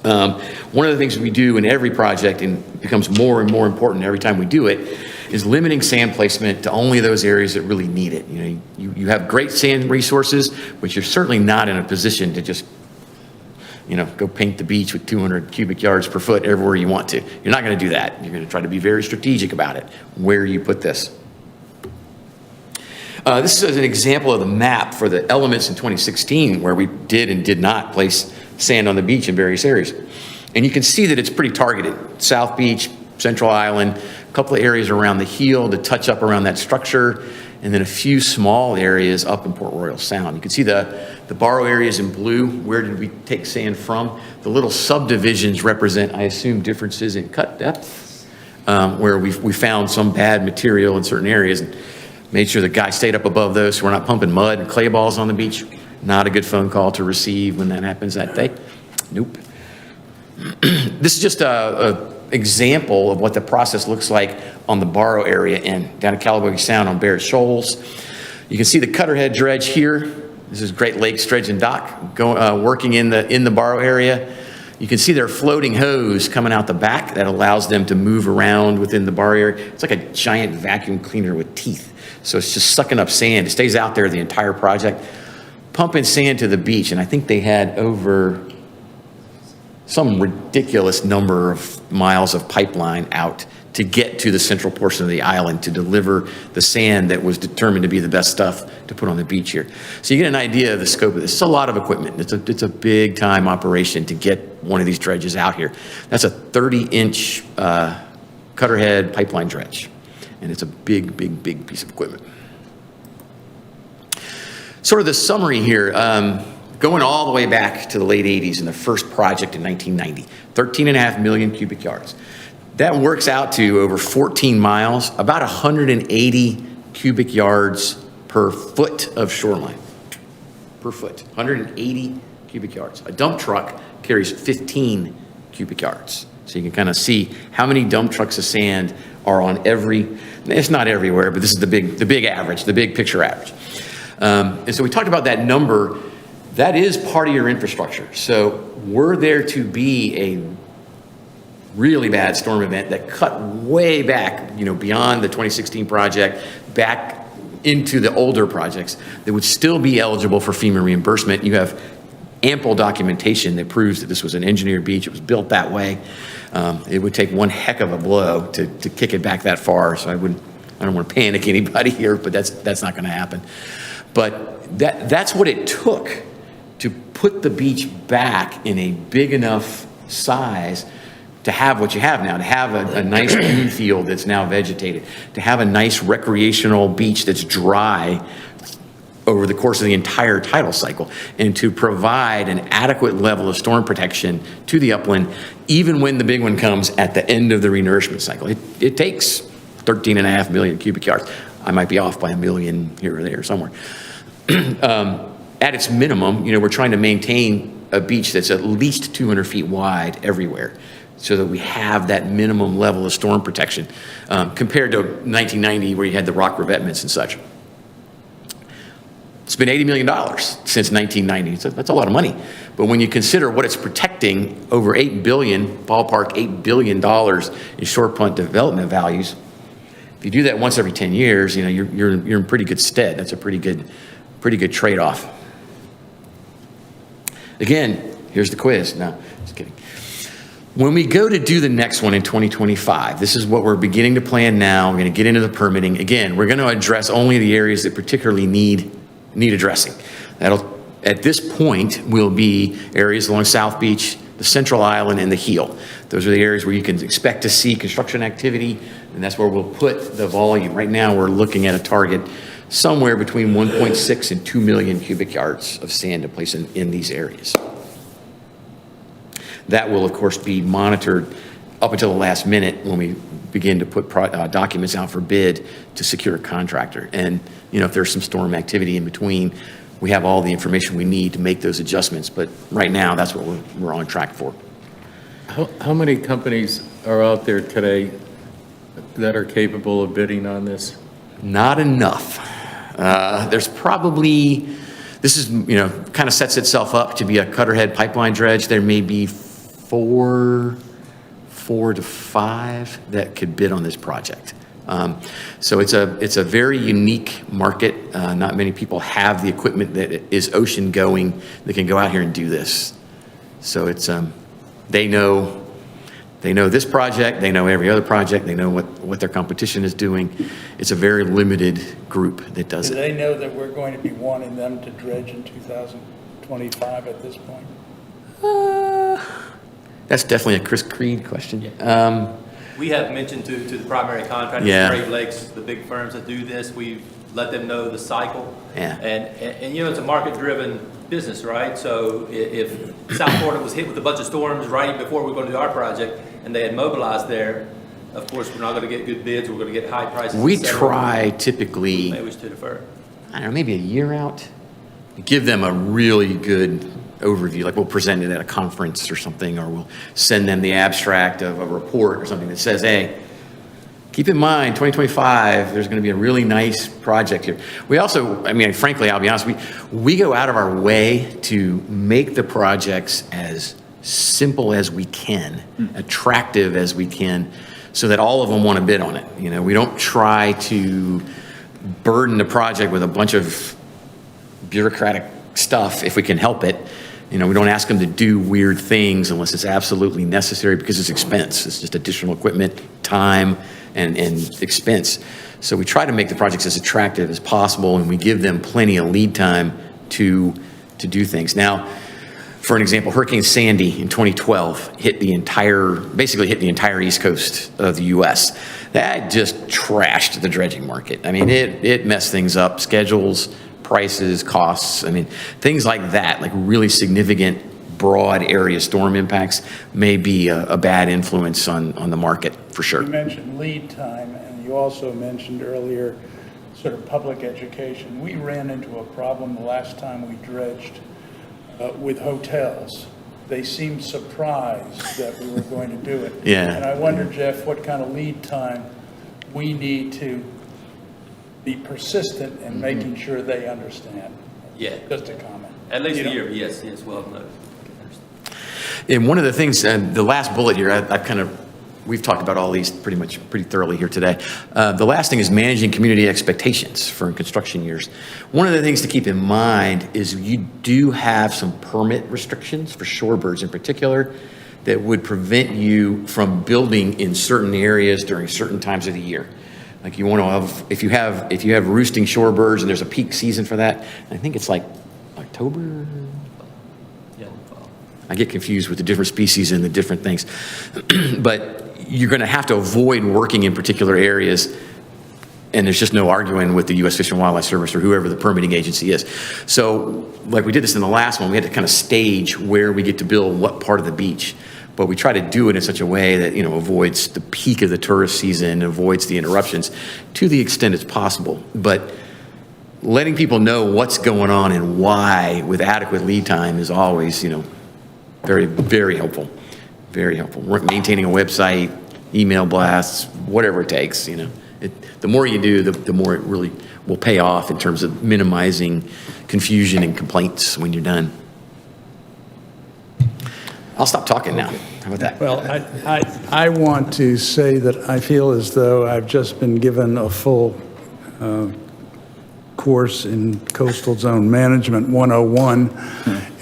One of the things we do in every project, and it becomes more and more important every time we do it, is limiting sand placement to only those areas that really need it. You know, you have great sand resources, but you're certainly not in a position to just, you know, go paint the beach with 200 cubic yards per foot everywhere you want to. You're not going to do that. You're going to try to be very strategic about it, where you put this. This is an example of the map for the elements in 2016, where we did and did not place sand on the beach in various areas. And you can see that it's pretty targeted. South Beach, Central Island, a couple of areas around the heel to touch up around that structure, and then a few small areas up in Port Royal Sound. You can see the borrow areas in blue. Where did we take sand from? The little subdivisions represent, I assume, differences in cut depth, where we found some bad material in certain areas and made sure the guy stayed up above those so we're not pumping mud and clay balls on the beach. Not a good phone call to receive when that happens that day. Nope. This is just a example of what the process looks like on the borrow area and down at Calabogie Sound on Bear Shoals. You can see the cutterhead dredge here. This is Great Lakes Dredge and Dock working in the borrow area. You can see their floating hose coming out the back that allows them to move around within the borrow area. It's like a giant vacuum cleaner with teeth. So it's just sucking up sand. It stays out there the entire project, pumping sand to the beach. And I think they had over some ridiculous number of miles of pipeline out to get to the central portion of the island to deliver the sand that was determined to be the best stuff to put on the beach here. So you get an idea of the scope of this. It's a lot of equipment. It's a big time operation to get one of these dredges out here. That's a 30-inch cutterhead pipeline dredge. And it's a big, big, big piece of equipment. Sort of the summary here, going all the way back to the late 80s in the first project in 1990, 13.5 million cubic yards. That works out to over 14 miles, about 180 cubic yards per foot of shoreline. Per foot, 180 cubic yards. A dump truck carries 15 cubic yards. So you can kind of see how many dump trucks of sand are on it's not everywhere, but this is the big average, the big picture average. And so we talked about that number. That is part of your infrastructure. So were there to be a really bad storm event that cut way back, beyond the 2016 project, back into the older projects, that would still be eligible for FEMA reimbursement. You have ample documentation that proves that this was an engineered beach. It was built that way. It would take one heck of a blow to kick it back that far. So I don't want to panic anybody here, but that's not going to happen. But that's what it took to put the beach back in a big enough size to have what you have now, to have a nice green field that's now vegetated, to have a nice recreational beach that's dry over the course of the entire tidal cycle, and to provide an adequate level of storm protection to the upland, even when the big one comes at the end of the renourishment cycle. It takes 13.5 million cubic yards. I might be off by a million here or there somewhere. At its minimum, we're trying to maintain a beach that's at least 200 feet wide everywhere, so that we have that minimum level of storm protection, compared to 1990 where you had the rock revetments and such. It's been $80 million since 1990. That's a lot of money. But when you consider what it's protecting, over $8 billion, ballpark $8 billion in short punt development values, if you do that once every 10 years, you're in pretty good stead. That's a pretty good trade-off. Again, here's the quiz. No, just kidding. When we go to do the next one in 2025, this is what we're beginning to plan now. We're going to get into the permitting. Again, we're going to address only the areas that particularly need addressing. That'll, at this point, will be areas along South Beach, the Central Island, and the Heel. Those are the areas where you can expect to see construction activity, and that's where we'll put the volume. Right now, we're looking at a target somewhere between 1.6 and 2 million cubic yards of sand to place in these areas. That will, of course, be monitored up until the last minute when we begin to put documents out for bid to secure a contractor. And, if there's some storm activity in between, we have all the information we need to make those adjustments. But right now, that's what we're on track for. How many companies are out there today that are capable of bidding on this? Not enough. There's probably, this is, kind of sets itself up to be a cutterhead pipeline dredge. There may be four to five that could bid on this project. So it's a very unique market. Not many people have the equipment that is ocean going that can go out here and do this. So it's, they know this project, they know every other project, they know what their competition is doing. It's a very limited group that does Do it. they know that we're going to be wanting them to dredge in 2025 at this point? That's definitely a Chris Creed question. We have mentioned to the primary contractors, Yeah. Great Lakes, the big firms that do this, we've let them know the cycle. Yeah. And you know, it's a market-driven business, right? So if South Florida was hit with a bunch of storms right before we were going to do our project, and they had mobilized there, of course, we're not going to get good bids, we're going to get high prices. We et cetera. try typically, Maybe we should defer. I don't know, maybe a year out, give them a really good overview, like we'll present it at a conference or something, or we'll send them the abstract of a report or something that says, hey, keep in mind, 2025, there's going to be a really nice project here. We also, I mean, frankly, I'll be honest, we go out of our way to make the projects as simple as we can, attractive as we can, so that all of them want to bid on it. You know, we don't try to burden the project with a bunch of bureaucratic stuff if we can help it. You know, we don't ask them to do weird things unless it's absolutely necessary because it's expense. It's just additional equipment, time, and expense. So we try to make the projects as attractive as possible, and we give them plenty of lead time to do things. Now, for an example, Hurricane Sandy in 2012 basically hit the entire East Coast of the U.S. That just trashed the dredging market. I mean, it messed things up, schedules, prices, costs. I mean, things like that, like really significant broad area storm impacts may be a bad influence on the market, for sure. You mentioned lead time, and you also mentioned earlier sort of public education. We ran into a problem the last time we dredged with hotels. They seemed surprised that we were going to do it. Yeah. And I wonder, Jeff, what kind of lead time we need to be persistent in making sure they understand. Yeah. Just a comment. At least You a know? year, yes, well noted. And one of the things, the last bullet here, we've talked about all these pretty thoroughly here today. The last thing is managing community expectations for construction years. One of the things to keep in mind is you do have some permit restrictions for shorebirds in particular that would prevent you from building in certain areas during certain times of the year. Like you want to have, if you have roosting shorebirds and there's a peak season for that, I think it's like October. Yeah, fall. I get confused with the different species and the different things. But you're going to have to avoid working in particular areas, and there's just no arguing with the U.S. Fish and Wildlife Service or whoever the permitting agency is. So like we did this in the last one, we had to kind of stage where we get to build what part of the beach. But we try to do it in such a way that, you know, avoids the peak of the tourist season, avoids the interruptions to the extent it's possible. But letting people know what's going on and why with adequate lead time is always, you know, very, very helpful. Very helpful. Maintaining a website, email blasts, whatever it takes, you know. The more you do, the more it really will pay off in terms of minimizing confusion and complaints when you're done. I'll stop talking now. How about that? Well, I want to say that I feel as though I've just been given a full course in Coastal Zone Management 101,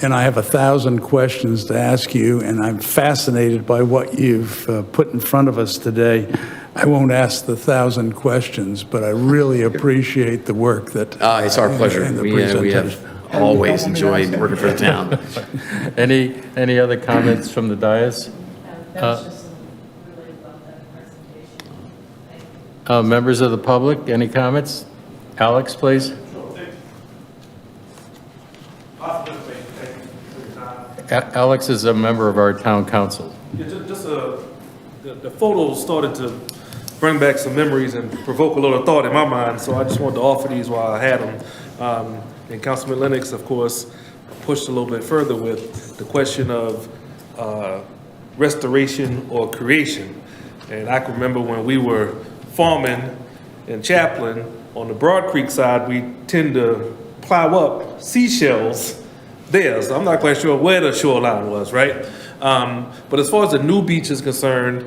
and I have 1,000 questions to ask you, and I'm fascinated by what you've put in front of us today. I won't ask the 1,000 questions, but I really appreciate the work that. It's our pleasure. and the We presentation. have always enjoyed working for the town. Any other comments from the dais? That's just really love that presentation. Members of the public, any comments? Alex, please. Alex is a member of our town council. Yeah, the photos started to bring back some memories and provoke a little thought in my mind, so I just wanted to offer these while I had them. And Councilman Lennox, of course, pushed a little bit further with the question of restoration or creation. And I can remember when we were farming in Chaplin, on the Broad Creek side, we tend to plow up seashells there. So I'm not quite sure where the shoreline was, right? But as far as the new beach is concerned,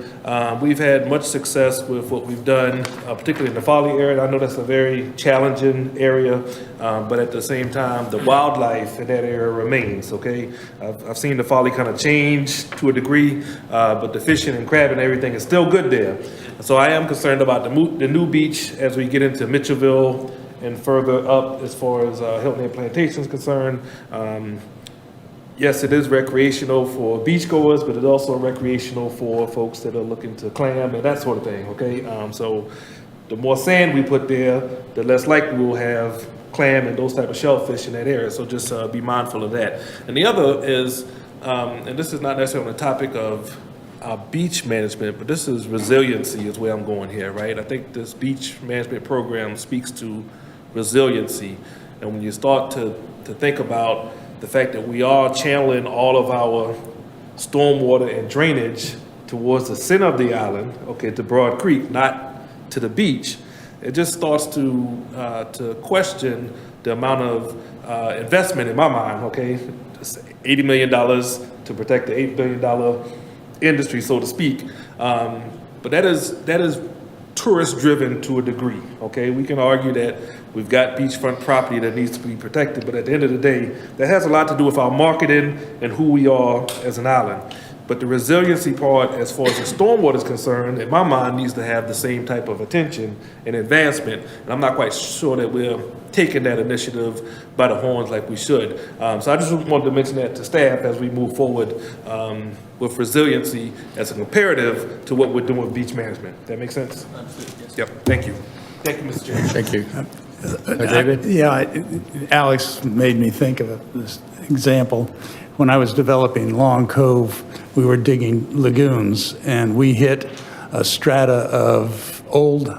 we've had much success with what we've done, particularly in the Folly area. I know that's a very challenging area, but at the same time, the wildlife in that area remains, okay? I've seen the Folly kind of change to a degree, but the fishing and crabbing and everything is still good there. So I am concerned about the new beach as we get into Mitchellville and further up as far as Hilton Plantation is concerned. yes, it is recreational for beachgoers, but it's also recreational for folks that are looking to clam and that sort of thing, okay? So the more sand we put there, the less likely we'll have clam and those type of shellfish in that area. So just be mindful of that. And the other is, and this is not necessarily on the topic of beach management, but this is resiliency is where I'm going here, right? I think this beach management program speaks to resiliency. And when you start to think about the fact that we are channeling all of our stormwater and drainage towards the center of the island, okay, to Broad Creek, not to the beach, it just starts to question the amount of investment in my mind, okay? It's $80 million to protect the $8 billion industry, so to speak. But that is tourist-driven to a degree, okay? We can argue that we've got beachfront property that needs to be protected, but at the end of the day, that has a lot to do with our marketing and who we are as an island. But the resiliency part, as far as the stormwater is concerned, in my mind, needs to have the same type of attention and advancement. And I'm not quite sure that we're taking that initiative by the horns like we should. So I just wanted to mention that to staff as we move forward with resiliency as a comparative to what we're doing with beach management. That makes sense? Yep. Thank you. Thank you, Mr. Chairman. Thank you. David? Yeah, Alex made me think of this example. When I was developing Long Cove, we were digging lagoons, and we hit a strata of old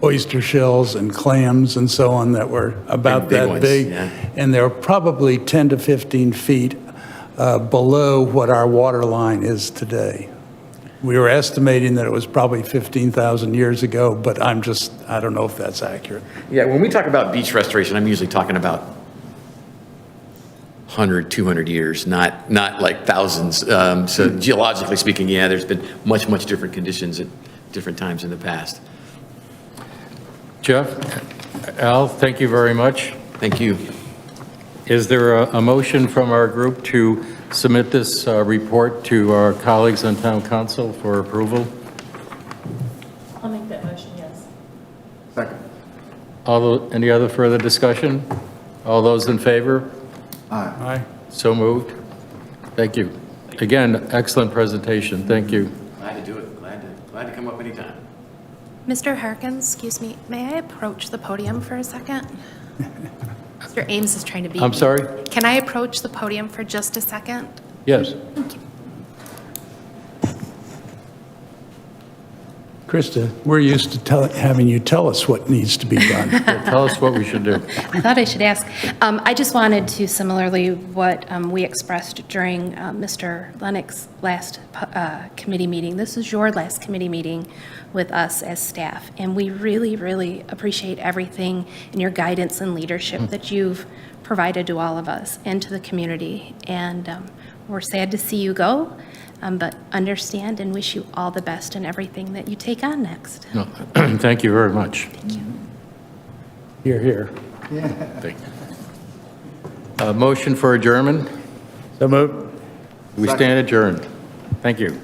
oyster shells and clams and so on that were about Big that ones, big. yeah. And they were probably 10 to 15 feet below what our water line is today. We were estimating that it was probably 15,000 years ago, but I don't know if that's accurate. Yeah, when we talk about beach restoration, I'm usually talking about 100, 200 years, not like thousands. So geologically speaking, yeah, there's been much different conditions at different times in the past. Jeff? Al, thank you very much. Thank you. Is there a motion from our group to submit this report to our colleagues on town council for approval? I'll make that motion, yes. Second. Any other further discussion? All those in favor? Aye. So moved. Thank you. Again, excellent presentation. Thank you. Glad to do it. Glad to come up anytime. Mr. Harkins, excuse me, may I approach the podium for a second? Mr. Ames is trying to beat me. I'm sorry? Can I approach the podium for just a second? Yes. Krista, we're used to having you tell us what needs to be done. Tell us what we should do. I thought I should ask. I just wanted to similarly what we expressed during Mr. Lennox's last committee meeting. This is your last committee meeting with us as staff, and we really, really appreciate everything and your guidance and leadership that you've provided to all of us and to the community. And we're sad to see you go, but understand and wish you all the best in everything that you take on next. No, thank you very much. Here, here. Thank you. Motion for adjournment? So moved. We stand adjourned. Thank you.